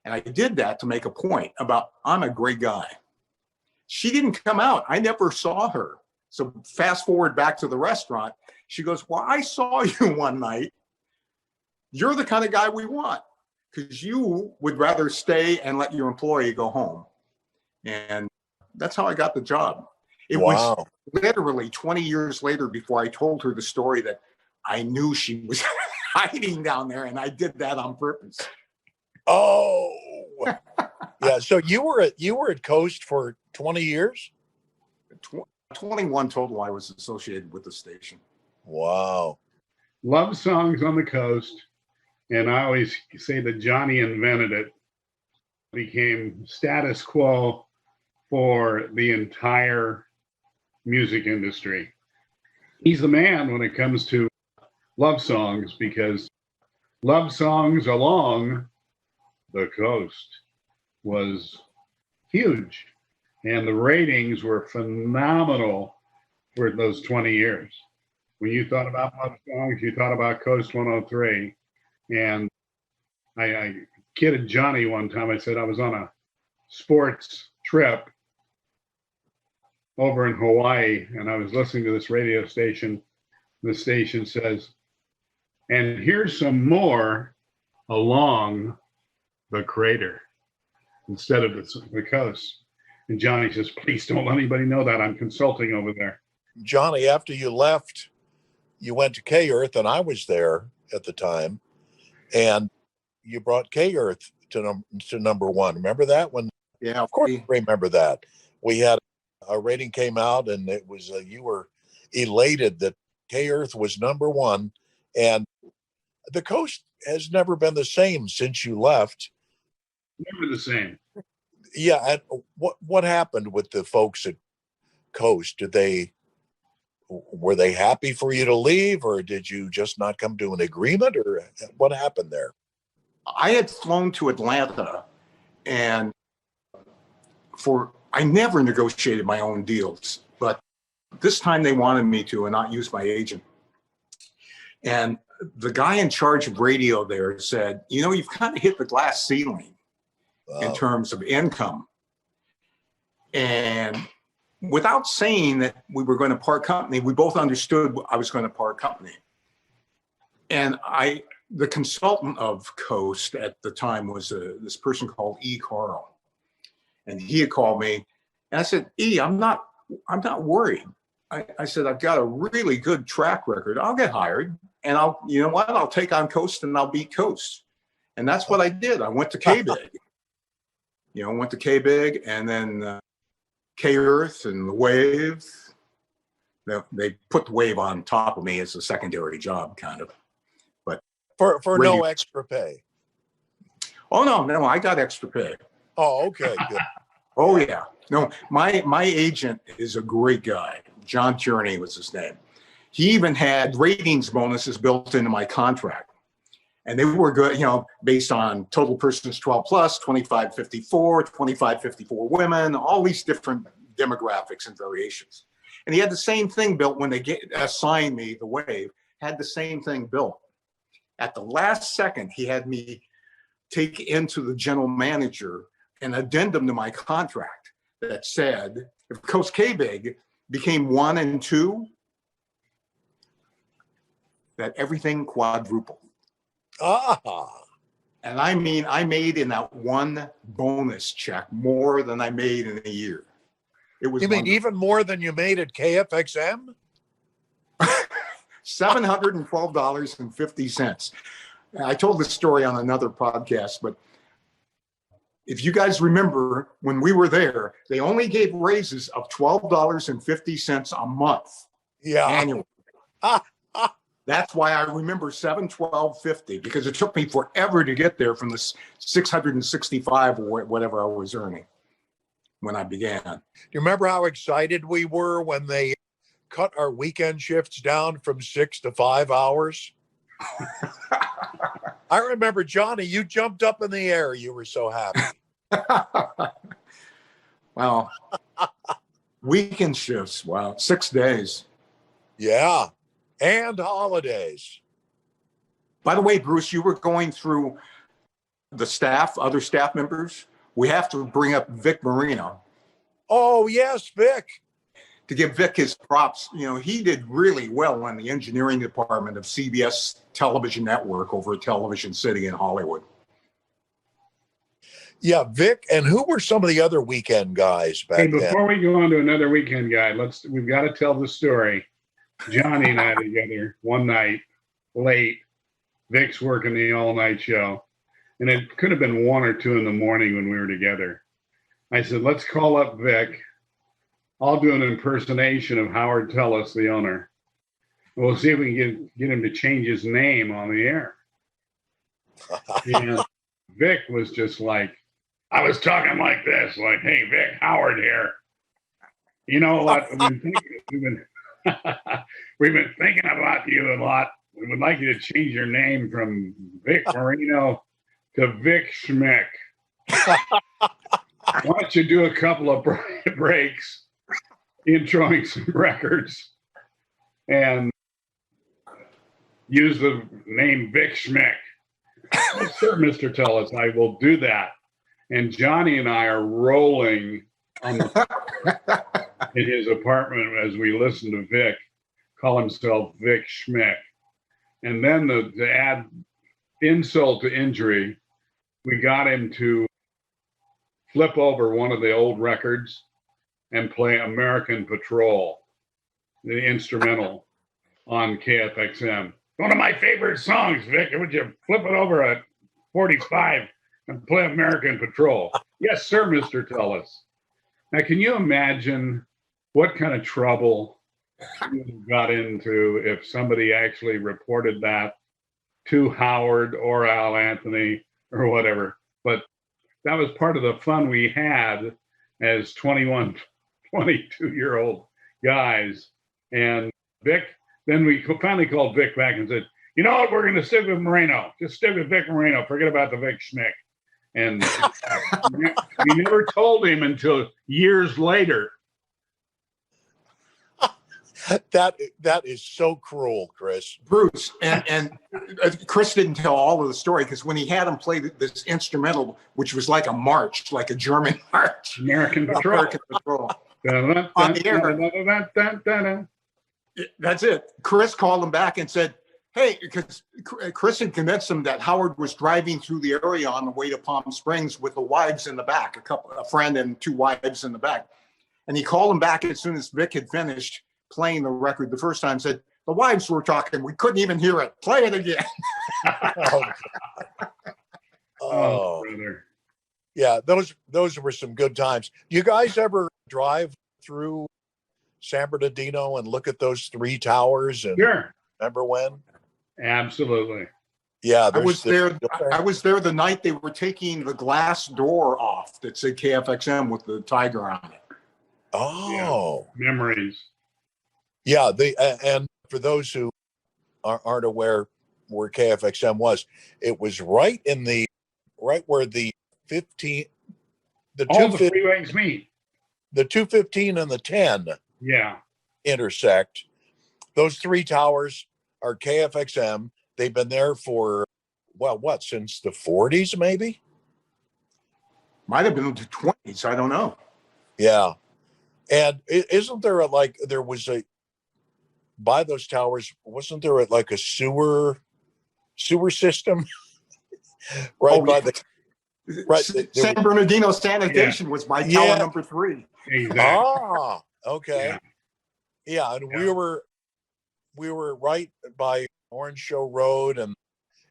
And I did that to make a point about, I'm a great guy. She didn't come out. I never saw her. So fast forward back to the restaurant. She goes, well, I saw you one night. You're the kind of guy we want, because you would rather stay and let your employee go home. And that's how I got the job. It was literally 20 years later before I told her the story that I knew she was hiding down there, and I did that on purpose. Oh, yeah. So you were at KOST for 20 years? 21 total. I was associated with the station. Wow. Love songs on the coast. And I always say that Jhani invented it. Became status quo for the entire music industry. He's the man when it comes to love songs, because love songs along the coast was huge. And the ratings were phenomenal for those 20 years. When you thought about love songs, you thought about KOST 103. And I kidded Jhani one time. I said I was on a sports trip over in Hawaii, and I was listening to this radio station. The station says, and here's some more along the crater instead of the coast. And Jhani says, please don't let anybody know that. I'm consulting over there. Jhani, after you left, you went to KRTH, and I was there at the time, and you brought KRTH to number one. Remember that one? Yeah, of course. I remember that. We had a rating came out, and it was you were elated that KRTH was number one, and the KOST has never been the same since you left. Never the same. Yeah. And what happened with the folks at KOST? Were they happy for you to leave, or did you just not come to an agreement, or what happened there? I had flown to Atlanta, and I never negotiated my own deals, but this time they wanted me to and not use my agent. And the guy in charge of radio there said, you've kind of hit the glass ceiling in terms of income. And without saying that we were going to part company, we both understood I was going to part company. And the consultant of KOST at the time was this person called E. Carl. And he had called me, and I said, E, I'm not worried. I said, I've got a really good track record. I'll get hired, and I'll take on KOST and I'll beat KOST. And that's what I did. I went to K-Big. Went to K-Big, and then KRTH and the Wave. They put the Wave on top of me as a secondary job, kind of. But for no extra pay. Oh no, I got extra pay. Oh, okay, good. Oh yeah, no, my agent is a great guy. John Tierney was his name. He even had ratings bonuses built into my contract, and they were good. Based on total persons 12 plus, 25-54, 25-54 women, all these different demographics and variations. And he had the same thing built when they assigned me the Wave. had the same thing built. At the last second, he had me take into the general manager an addendum to my contract that said, if KOST K-Big became 1 and 2, that everything quadrupled. And I mean, I made in that one bonus check more than I made in a year. It was. You mean even more than you made at KFXM? $712.50. I told this story on another podcast, but if you guys remember when we were there, they only gave raises of $12.50 a month. Yeah. Annually. That's why I remember $712.50, because it took me forever to get there from the $665 or whatever I was earning when I began. Do you remember how excited we were when they cut our weekend shifts down from 6 to 5 hours? I remember, Jhani, you jumped up in the air. You were so happy. Wow. Weekend shifts. Wow. 6 days. Yeah. And holidays. By the way, Bruce, you were going through the staff, other staff members. We have to bring up Vic Marino. Oh, yes, Vic. To give Vic his props, you know, he did really well in the engineering department of CBS Television Network over at Television City in Hollywood. Yeah, Vic. And who were some of the other weekend guys back then? Before we go on to another weekend guy, we've got to tell the story. Johnny and I together one night, late. Vic's working the all-night show. And it could have been 1 or 2 in the morning when we were together. I said, let's call up Vic. I'll do an impersonation of Howard Tellis, the owner. We'll see if we can get him to change his name on the air. And Vic was just like, I was talking like this, like, hey, Vic, Howard here. You know what? We've been thinking about you a lot. We would like you to change your name from Vic Marino to Vic Schmick. Why don't you do a couple of breaks, introing some records, and use the name Vic Schmick? Oh, sure, Mr. Tellis, I will do that. And Johnny and I are rolling on in his apartment as we listen to Vic call himself Vic Schmick. And then to add insult to injury, we got him to flip over one of the old records and play American Patrol, the instrumental on KFXM. One of my favorite songs, Vic. Would you flip it over at 45 and play American Patrol? Yes, sir, Mr. Tellis. Now, can you imagine what kind of trouble you got into if somebody actually reported that to Howard or Al Anthony or whatever? But that was part of the fun we had as 21, 22-year-old guys. And Vic, then we finally called Vic back and said, you know what, we're going to stick with Moreno. Just stick with Vic Moreno. Forget about the Vic Schmick. And we never told him until years later. That is so cruel, Chris. Bruce, and Chris didn't tell all of the story, because when he had him play this instrumental, which was like a march, like a German march. American Patrol. American Patrol. On the air. That's it. Chris called him back and said, hey, because Chris had convinced him that Howard was driving through the area on the way to Palm Springs with the wives in the back, a friend and 2 wives in the back. And he called him back as soon as Vic had finished playing the record the first time, said, the wives were talking. We couldn't even hear it. Play it again. Oh, brother. Yeah, those were some good times. Do you guys ever drive through San Bernardino and look at those 3 towers? And Sure. Remember when? Absolutely. Yeah, I was there. I was there the night they were taking the glass door off that said KFXM with the tiger on it. Oh, yeah. Memories. Yeah, and for those who aren't aware where KFXM was, it was right where the 15, the all the 215, freeways meet. The 215 and the 10 yeah intersect. Those 3 towers are KFXM. They've been there for, well, what, since the 40s, maybe? Might have been the 20s. I don't know. Yeah. And isn't there there was by those towers, wasn't there like a sewer system? Right. By the, right. San Bernardino sanitation was by tower number 3. Exactly. Ah, okay. Yeah. And we were right by Orange Show Road, and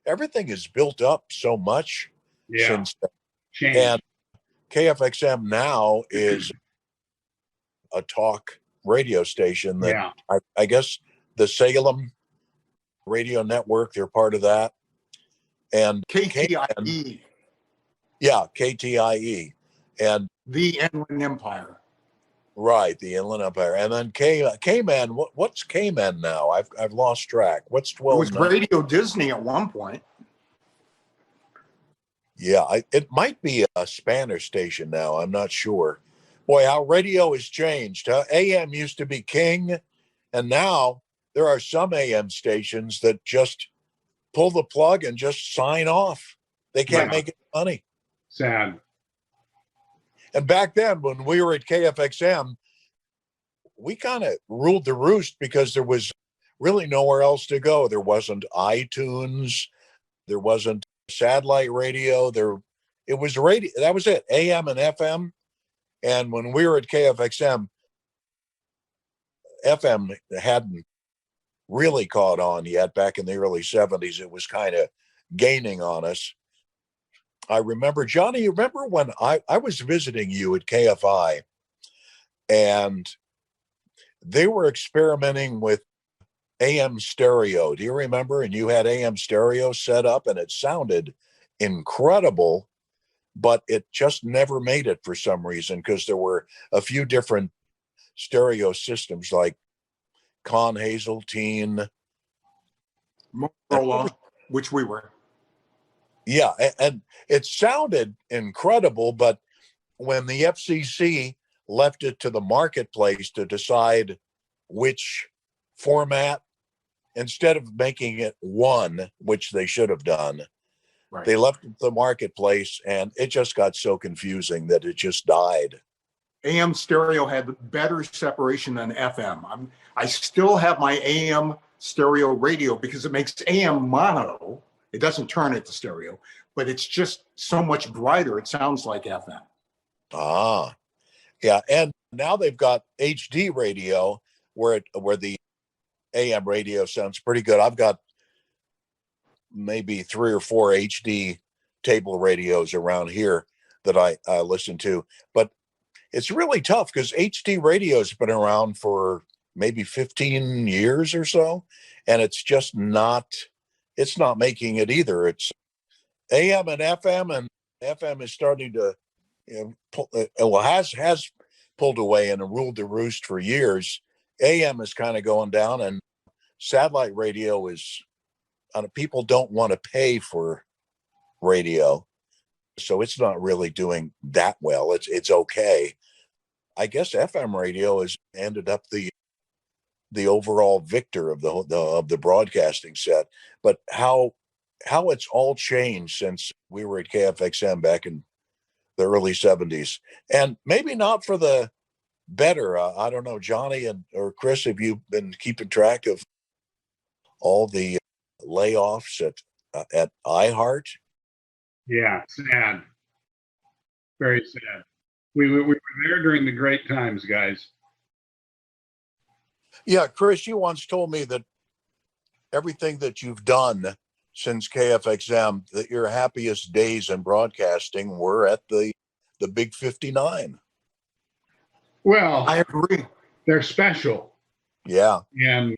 everything is built up so much since then. Changed. And KFXM now is a talk radio station that I guess the Salem radio network, they're part of that. And KTIE. Yeah, KTIE. And the Inland Empire. Right, the Inland Empire. And then K-Man, what's K-Man now? I've lost track. What's 12? It was Radio Disney at one point. Yeah, it might be a Spanish station now. I'm not sure. Boy, how radio has changed. Huh? AM used to be king, and now there are some AM stations that just pull the plug and just sign off. They can't make any money. Sad. And back then, when we were at KFXM, we kind of ruled the roost because there was really nowhere else to go. There wasn't iTunes. There wasn't satellite radio. It was radio. That was it, AM and FM. And when we were at KFXM, FM hadn't really caught on yet. Back in the early 70s, it was kind of gaining on us. I remember, Jhani, you remember when I was visiting you at KFI, and they were experimenting with AM stereo. Do you remember? And you had AM stereo set up, and it sounded incredible, but it just never made it for some reason, because there were a few different stereo systems like Con Hazeltine, Motorola, which we were. Yeah, and it sounded incredible, but when the FCC left it to the marketplace to decide which format, instead of making it one, which they should have done, they left it to the marketplace, and it just got so confusing that it just died. AM stereo had better separation than FM. I still have my AM stereo radio because it makes AM mono. It doesn't turn it to stereo, but it's just so much brighter. It sounds like FM. Ah, yeah. And now they've got HD radio where the AM radio sounds pretty good. I've got maybe 3 or 4 HD table radios around here that I listen to, but it's really tough because HD radio has been around for maybe 15 years or so, and it's just not. It's not making it either. It's AM and FM, and FM is starting to, has pulled away and ruled the roost for years. AM is kind of going down, and satellite radio is, people don't want to pay for radio, so it's not really doing that well. It's okay. I guess FM radio has ended up the overall victor of the broadcasting set, but how it's all changed since we were at KFXM back in the early 70s, and maybe not for the better. I don't know, Jhani or Chris, have you been keeping track of all the layoffs at iHeart? Yeah, sad. Very sad. We were there during the great times, guys. Yeah, Chris, you once told me that everything that you've done since KFXM, that your happiest days in broadcasting were at the Big 59. Well, I agree. They're special. Yeah. And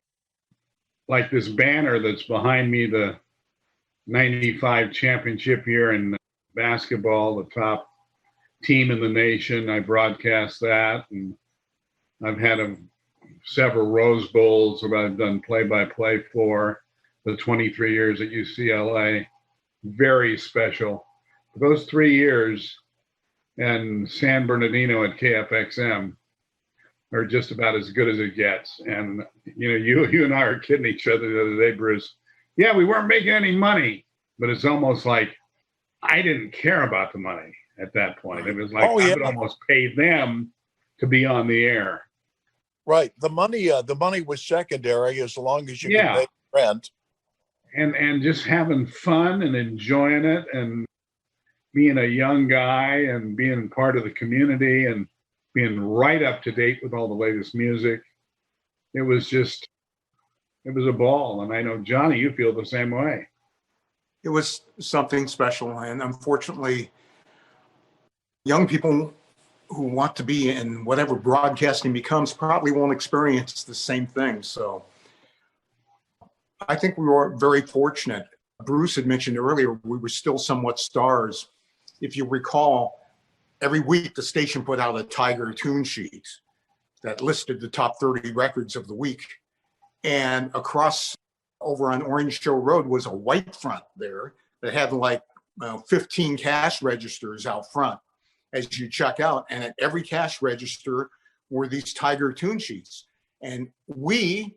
like this banner that's behind me, the 95 championship year in basketball, the top team in the nation, I broadcast that. And I've had several Rose Bowls that I've done play-by-play for the 23 years at UCLA. Very special. Those 3 years and San Bernardino at KFXM, are just about as good as it gets. And, you know, you and I are kidding each other the other day, Bruce. Yeah, we weren't making any money, but it's almost like I didn't care about the money at that point. It was like I would almost pay them to be on the air. Right. The money was secondary as long as you could pay rent. And just having fun and enjoying it and being a young guy and being part of the community and being right up to date with all the latest music. It was a ball. And I know, Jhani, you feel the same way. It was something special. And unfortunately, young people who want to be in whatever broadcasting becomes probably won't experience the same thing. So I think we were very fortunate. Bruce had mentioned earlier, we were still somewhat stars. If you recall, every week the station put out a Tiger tune sheet that listed the top 30 records of the week. And across over on Orange Show Road was a white front there that had like 15 cash registers out front as you check out. And at every cash register were these Tiger tune sheets. And we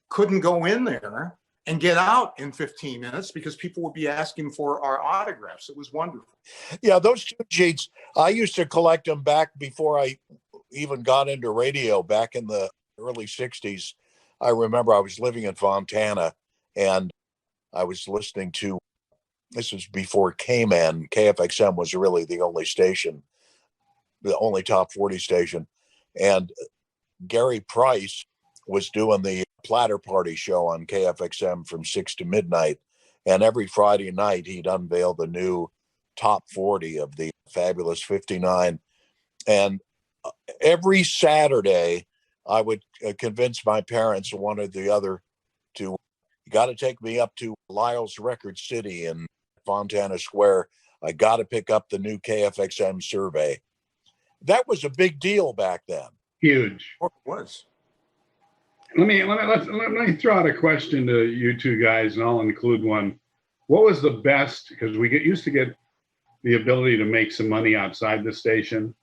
couldn't go in there and get out in 15 minutes because people would be asking for our autographs. It was wonderful. Yeah, those tune sheets, I used to collect them back before I even got into radio back in the early 60s. I remember I was living in Fontana and I was listening to, this was before K-Man. KFXM was really the only station, the only top 40 station. And Gary Price was doing the Platter Party show on KFXM from 6 to midnight. And every Friday night, he'd unveil the new top 40 of the Fabulous 59. And every Saturday, I would convince my parents, one or the other, to, you got to take me up to Lyle's Record City in Fontana Square. I got to pick up the new KFXM survey. That was a big deal back then. Huge. It was. Let me throw out a question to you two guys, and I'll include one. What was the best, because we used to get the ability to make some money outside the station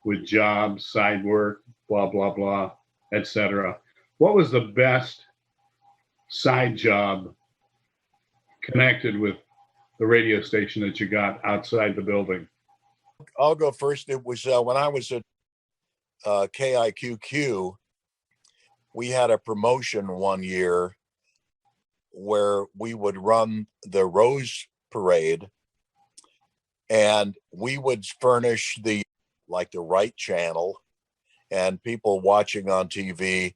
with jobs, side work, blah, blah, blah, etc. What was the best side job connected with the radio station that you got outside the building? I'll go first. It was when I was at KIQQ, we had a promotion one year where we would run the Rose Parade and we would furnish the right channel, and people watching on TV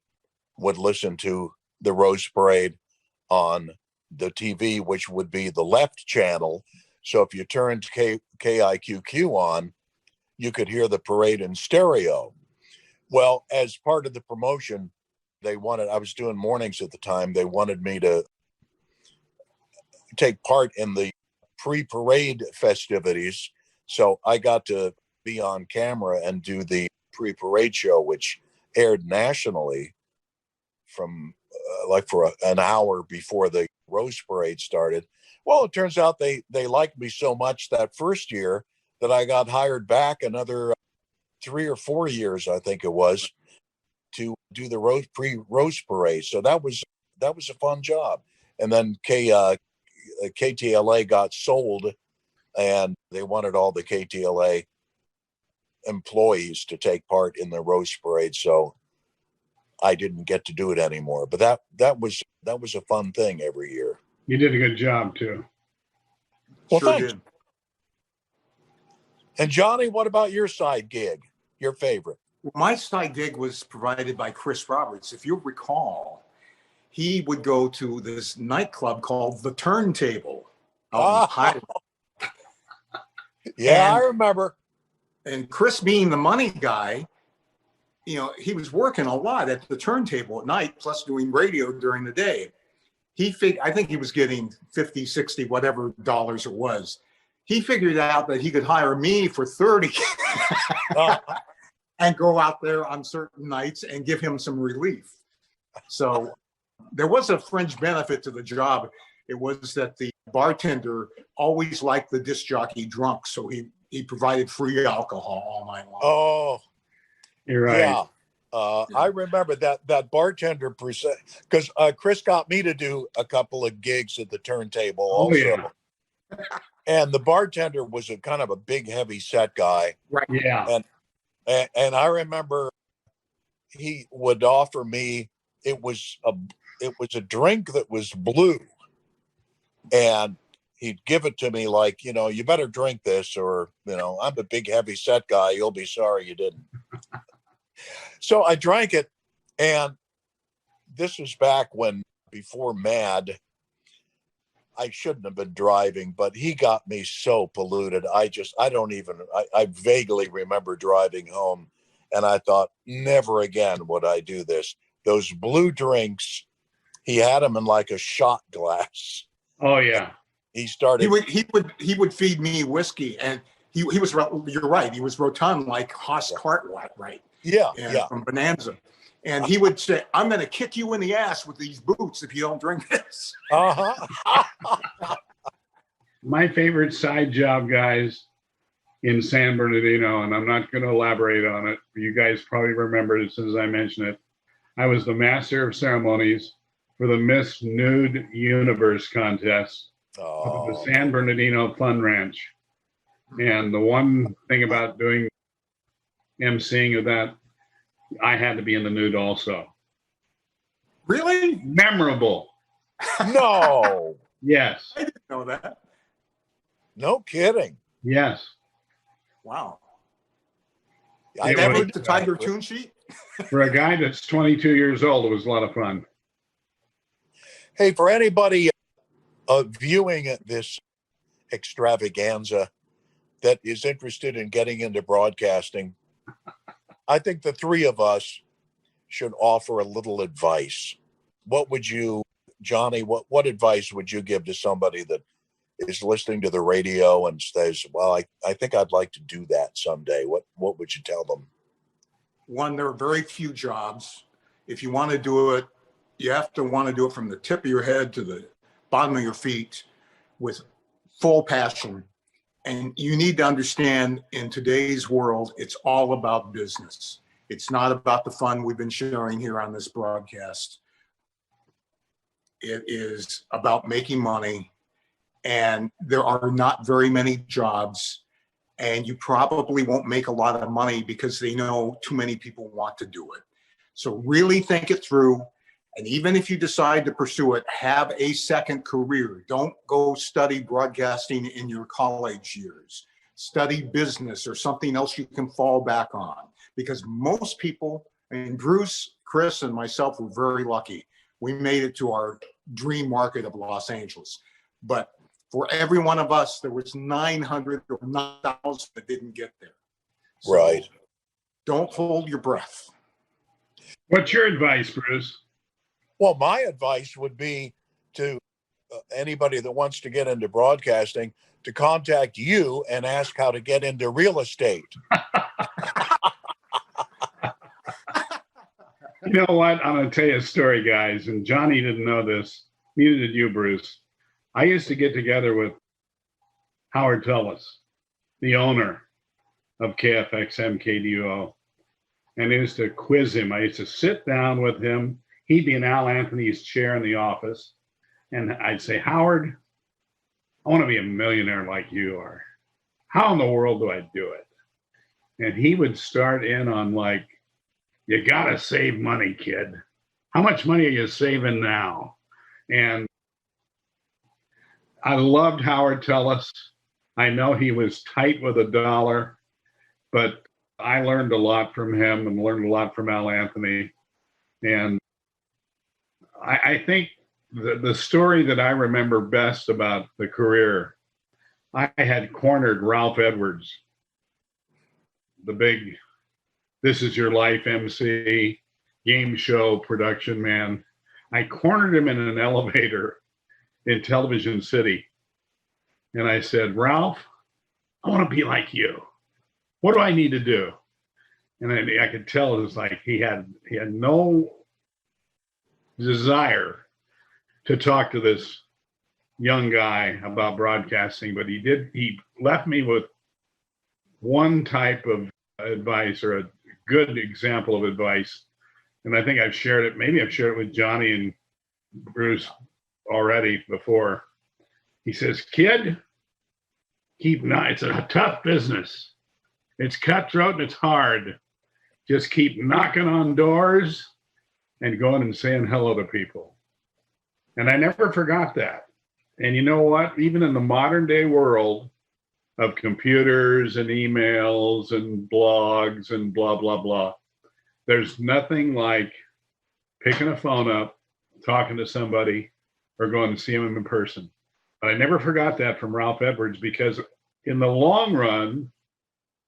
would listen to the Rose Parade on the TV, which would be the left channel. So if you turned KIQQ on, you could hear the parade in stereo. Well, as part of the promotion, I was doing mornings at the time. They wanted me to take part in the pre-parade festivities. So I got to be on camera and do the pre-parade show, which aired nationally from for an hour before the Rose Parade started. Well, it turns out they liked me so much that first year that I got hired back another 3 or 4 years, I think it was, to do the Rose Parade. So that was a fun job. And then KTLA got sold, and they wanted all the KTLA employees to take part in the Rose Parade. So I didn't get to do it anymore. But that was a fun thing every year. You did a good job too. Well, Sure thanks. did. And Jhani, what about your side gig? Your favorite? My side gig was provided by Chris Roberts. If you recall, he would go to this nightclub called The Turntable. Yeah, I remember. And Chris, being the money guy, he was working a lot at the turntable at night, plus doing radio during the day. I think he was getting 50, 60, whatever dollars it was. He figured out that he could hire me for 30 and go out there on certain nights and give him some relief. So there was a fringe benefit to the job. It was that the bartender always liked the disc jockey drunk, so he provided free alcohol all night long. Oh, you're right. Yeah. I remember that bartender percent, because Chris got me to do a couple of gigs at the turntable also. Yeah. And the bartender was a kind of a big, heavy set guy. Right. Yeah. And I remember he would offer me, it was a drink that was blue. And he'd give it to me like, you better drink this, or, I'm a big, heavy set guy. You'll be sorry you didn't. So I drank it, and this was back before MAD. I shouldn't have been driving, but he got me so polluted. I vaguely remember driving home, and I thought, never again would I do this. Those blue drinks, he had them in like a shot glass. Oh yeah. He started. He would feed me whiskey, and he was. You're right. He was rotund like Haas Cartwright, right? Yeah. From Bonanza. And he would say, I'm going to kick you in the ass with these boots if you don't drink this. My favorite side job, guys, in San Bernardino, and I'm not going to elaborate on it. You guys probably remember it as soon as I mention it. I was the master of ceremonies for the Miss Nude Universe contest of the San Bernardino Fun Ranch. And the one thing about doing emceeing of that, I had to be in the nude also. Really? Memorable. No. Yes. I didn't know that. No kidding. Yes. Wow. I never the Tiger tune sheet. For a guy that's 22 years old, it was a lot of fun. Hey, for anybody viewing this extravaganza that is interested in getting into broadcasting, I think the three of us should offer a little advice. What would you, Jhani, what advice would you give to somebody that is listening to the radio and says, well, I think I'd like to do that someday? What would you tell them? One, there are very few jobs. If you want to do it, you have to want to do it from the tip of your head to the bottom of your feet with full passion. And you need to understand, in today's world, it's all about business. It's not about the fun we've been sharing here on this broadcast. It is about making money, and there are not very many jobs, and you probably won't make a lot of money because they know too many people want to do it. So really think it through. And even if you decide to pursue it, have a second career. Don't go study broadcasting in your college years. Study business or something else you can fall back on. Because most people, and Bruce, Chris, and myself were very lucky. We made it to our dream market of Los Angeles. But for every one of us, there was 900 or 9,000 that didn't get there. So right. Don't hold your breath. What's your advice, Bruce? Well, my advice would be to anybody that wants to get into broadcasting to contact you and ask how to get into real estate. You know what? I'm going to tell you a story, guys. And Jhani didn't know this. Neither did you, Bruce. I used to get together with Howard Tullis, the owner of KFXM KDUO. And I used to quiz him. I used to sit down with him. He'd be in Al Anthony's chair in the office. And I'd say, Howard, I want to be a millionaire like you are. How in the world do I do it? And he would start in on like, you got to save money, kid. How much money are you saving now? And I loved Howard Tullis. I know he was tight with a dollar, but I learned a lot from him and learned a lot from Al Anthony. And I think the story that I remember best about the career, I had cornered Ralph Edwards, the big This Is Your Life MC, game show production man. I cornered him in an elevator in Television City. And I said, Ralph, I want to be like you. What do I need to do? And I could tell it was like he had no desire to talk to this young guy about broadcasting, but he left me with one type of advice or a good example of advice. And I think I've shared it. Maybe I've shared it with Johnny and Bruce already before. He says, kid, it's a tough business. It's cutthroat and it's hard. Just keep knocking on doors and going and saying hello to people. And I never forgot that. And you know what? Even in the modern day world of computers and emails and blogs and blah, blah, blah, there's nothing like picking a phone up, talking to somebody, or going to see them in person. But I never forgot that from Ralph Edwards, because in the long run,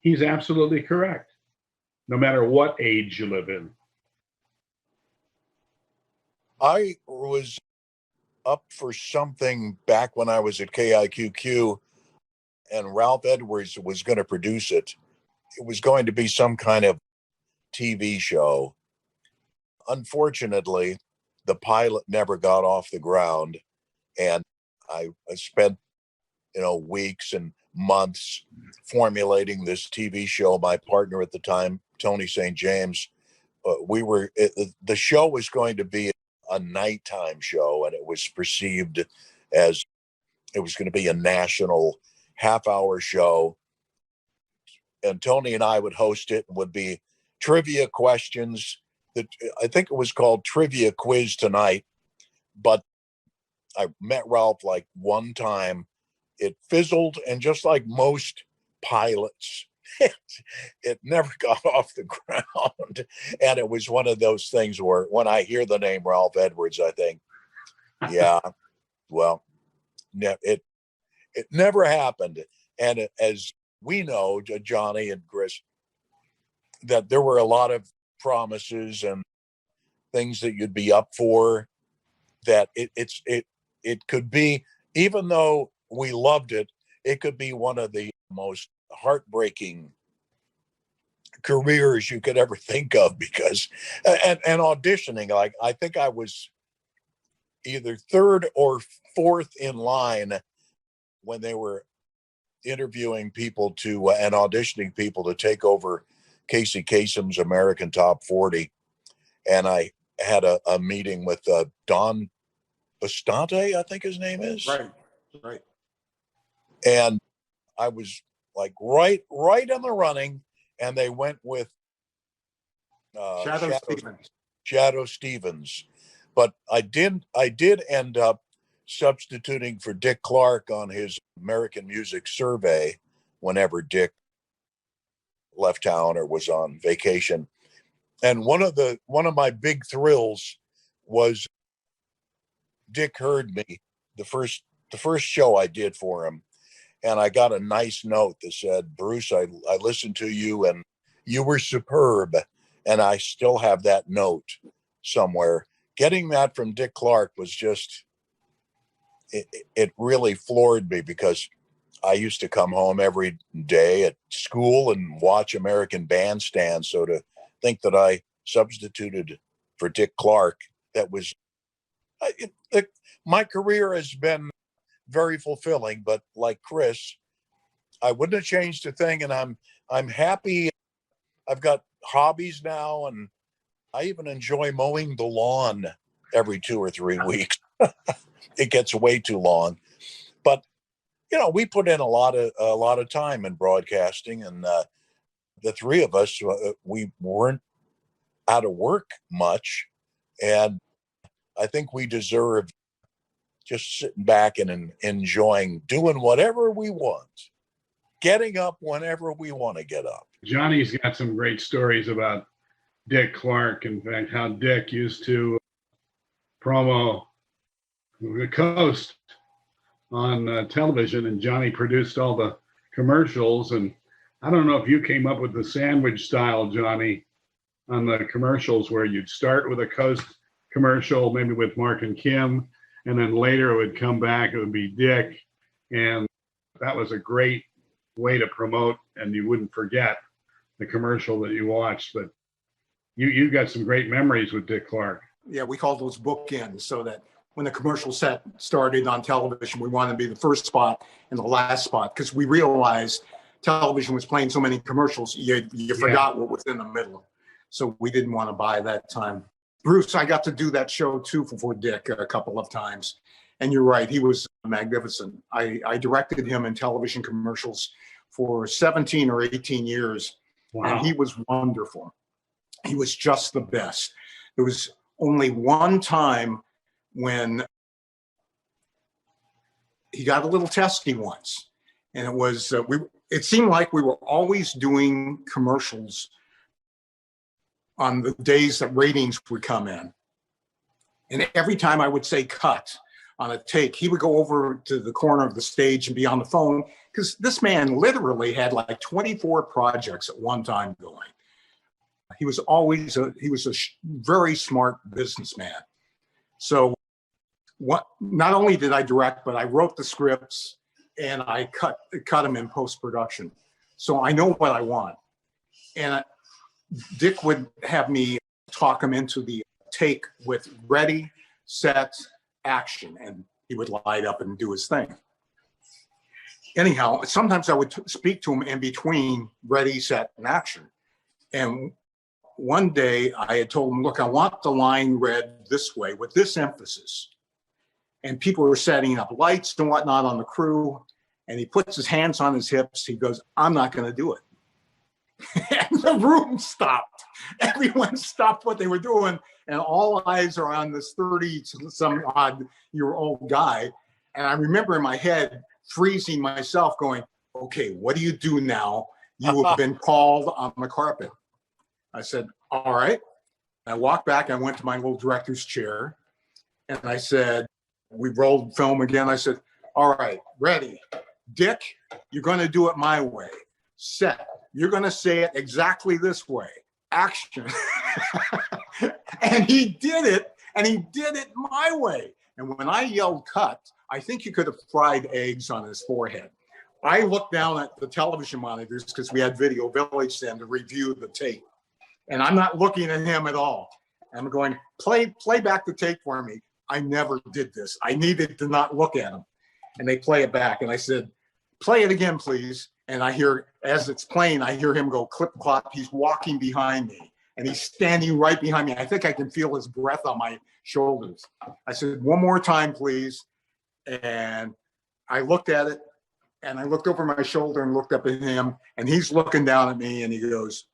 he's absolutely correct, no matter what age you live in. I was up for something back when I was at KIQQ, and Ralph Edwards was going to produce it. It was going to be some kind of TV show. Unfortunately, the pilot never got off the ground, and I spent, weeks and months formulating this TV show. My partner at the time, Tony St. James, the show was going to be a nighttime show, and it was perceived as it was going to be a national half-hour show. And Tony and I would host it, and would be trivia questions. That I think it was called Trivia Quiz Tonight, but I met Ralph like one time. It fizzled, and just like most pilots, it never got off the ground. And it was one of those things where when I hear the name Ralph Edwards, I think, yeah, well, it never happened. And as we know, Johnny and Chris, that there were a lot of promises and things that you'd be up for, that it could be, even though we loved it, it could be one of the most heartbreaking careers you could ever think of, because and auditioning, like I think I was either third or fourth in line when they were interviewing people to and auditioning people to take over Casey Kasem's American Top 40. And I had a meeting with Don Bastante, I think his name is. Right. And I was like right in the running, and they went with Shadow Stevens. But I did end up substituting for Dick Clark on his American Music Survey whenever Dick left town or was on vacation. And one of my big thrills was Dick heard me the first show I did for him, and I got a nice note that said, "Bruce, I listened to you and you were superb." And I still have that note somewhere. Getting that from Dick Clark was just, it really floored me, because I used to come home every day at school and watch American Bandstand. So to think that I substituted for Dick Clark, that was, my career has been very fulfilling, but like Chris, I wouldn't have changed a thing. And I'm happy. I've got hobbies now, and I even enjoy mowing the lawn every 2 or 3 weeks. It gets way too long, but we put in a lot of time in broadcasting, and the three of us, we weren't out of work much, and I think we deserve just sitting back and enjoying doing whatever we want, getting up whenever we want to get up. Johnny's got some great stories about Dick Clark. In fact, how Dick used to promo the KOST on television, and Johnny produced all the commercials. And I don't know if you came up with the sandwich style, Johnny, on the commercials, where you'd start with a KOST commercial, maybe with Mark and Kim, and then later it would come back, it would be Dick. And that was a great way to promote, and you wouldn't forget the commercial that you watched. But you got some great memories with Dick Clark. Yeah, we called those bookends, so that when the commercial set started on television, we wanted to be the first spot and the last spot, because we realized television was playing so many commercials, you forgot what was in the middle. So we didn't want to buy that time. Bruce, I got to do that show too for Dick a couple of times. And you're right, he was magnificent. I directed him in television commercials for 17 or 18 years. Wow. And he was wonderful. He was just the best. There was only one time when he got a little testy once. And it was, it seemed like we were always doing commercials on the days that ratings would come in. And every time I would say cut on a take, he would go over to the corner of the stage and be on the phone, because this man literally had like 24 projects at one time going. He was always a very smart businessman. So not only did I direct, but I wrote the scripts and I cut them in post-production. So I know what I want. And Dick would have me talk him into the take with ready, set, action, and he would light up and do his thing. Anyhow, sometimes I would speak to him in between ready, set, and action. And one day I had told him, look, I want the line read this way with this emphasis. And people were setting up lights and whatnot on the crew. And he puts his hands on his hips. He goes, I'm not going to do it. And the room stopped. Everyone stopped what they were doing. And all eyes are on this 30-some-odd-year-old guy. And I remember in my head freezing myself going, okay, what do you do now? You have been called on the carpet. I said, all right. I walked back. I went to my little director's chair. And I said, we rolled film again. I said, all right, ready. Dick, you're going to do it my way. Set. You're going to say it exactly this way. Action. And he did it, and he did it my way. And when I yelled cut, I think you could have fried eggs on his forehead. I looked down at the television monitors because we had Video Village then to review the tape. And I'm not looking at him at all. I'm going, play back the tape for me. I never did this. I needed to not look at him. And they play it back. And I said, play it again, please. And I hear, as it's playing, I hear him go clip clop. He's walking behind me and he's standing right behind me. I think I can feel his breath on my shoulders. I said, one more time, please. And I looked at it and I looked over my shoulder and looked up at him, and he's looking down at me and he goes,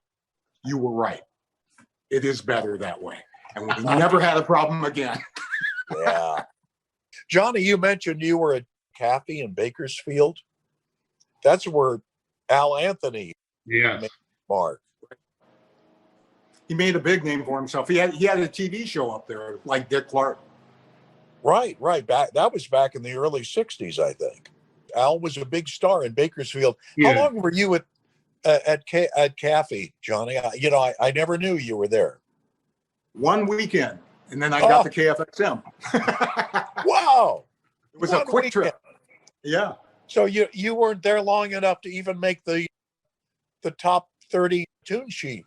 you were right. It is better that way. And we never had a problem again. Yeah. Jhani, you mentioned you were at Cafe in Bakersfield. That's where Al Anthony made mark. He made a big name for himself. He had a TV show up there like Dick Clark. Right. That was back in the early 60s, I think. Al was a big star in Bakersfield. Yeah. How long were you at Cafe, Jhani? I never knew you were there. One weekend, and then I got the KFXM. Wow. It was a quick trip. Yeah. So you weren't there long enough to even make the top 30 tune sheet.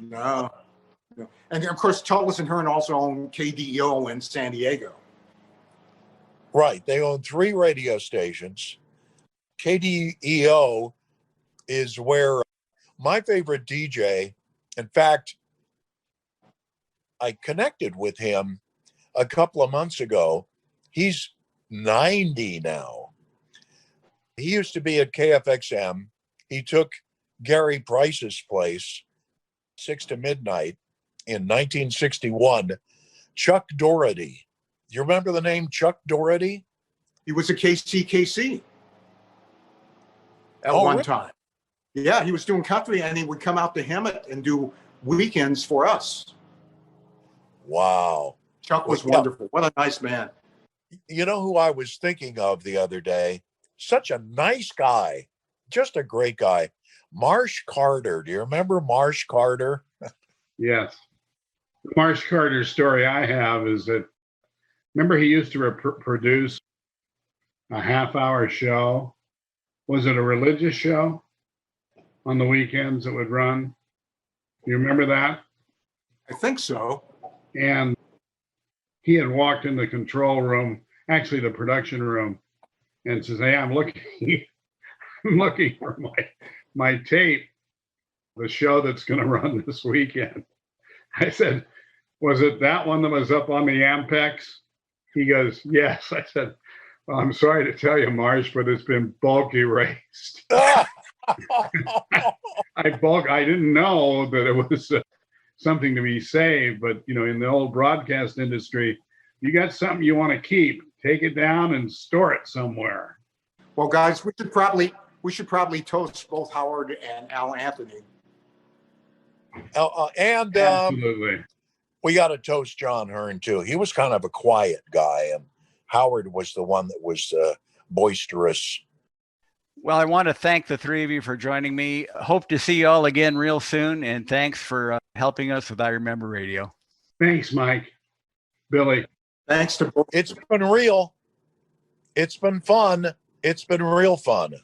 No. And of course, Tullis and Hearn also own KDEO in San Diego. Right. They own 3 radio stations. KDEO is where my favorite DJ, in fact, I connected with him a couple of months ago. He's 90 now. He used to be at KFXM. He took Gary Price's place, 6 to midnight, in 1961. Chuck Doherty. Do you remember the name Chuck Doherty? He was a KCKC at one time. Yeah, he was doing country, and he would come out to Hemet and do weekends for us. Wow. Chuck was wonderful. What a nice man. You know who I was thinking of the other day? Such a nice guy. Just a great guy. Marsh Carter. Do you remember Marsh Carter? Yes. The Marsh Carter story I have is that, remember he used to produce a half-hour show? Was it a religious show on the weekends that would run? You remember that? I think so. And he had walked in the control room, actually the production room, and says, hey, I'm looking I'm looking for my tape, the show that's going to run this weekend. I said, was it that one that was up on the Ampex? He goes, yes. I said, well, I'm sorry to tell you, Marsh, but it's been bulk erased. I didn't know that it was something to be saved, but in the old broadcast industry, you got something you want to keep, take it down and store it somewhere. Well, guys, we should probably toast both Howard and Al Anthony. Absolutely. We got to toast John Hearn too. He was kind of a quiet guy, and Howard was the one that was boisterous. Well, I want to thank the three of you for joining me. Hope to see you all again real soon, and thanks for helping us with I Remember Radio. Thanks, Mike. Billy. Thanks to both. It's been real. It's been fun. It's been real fun.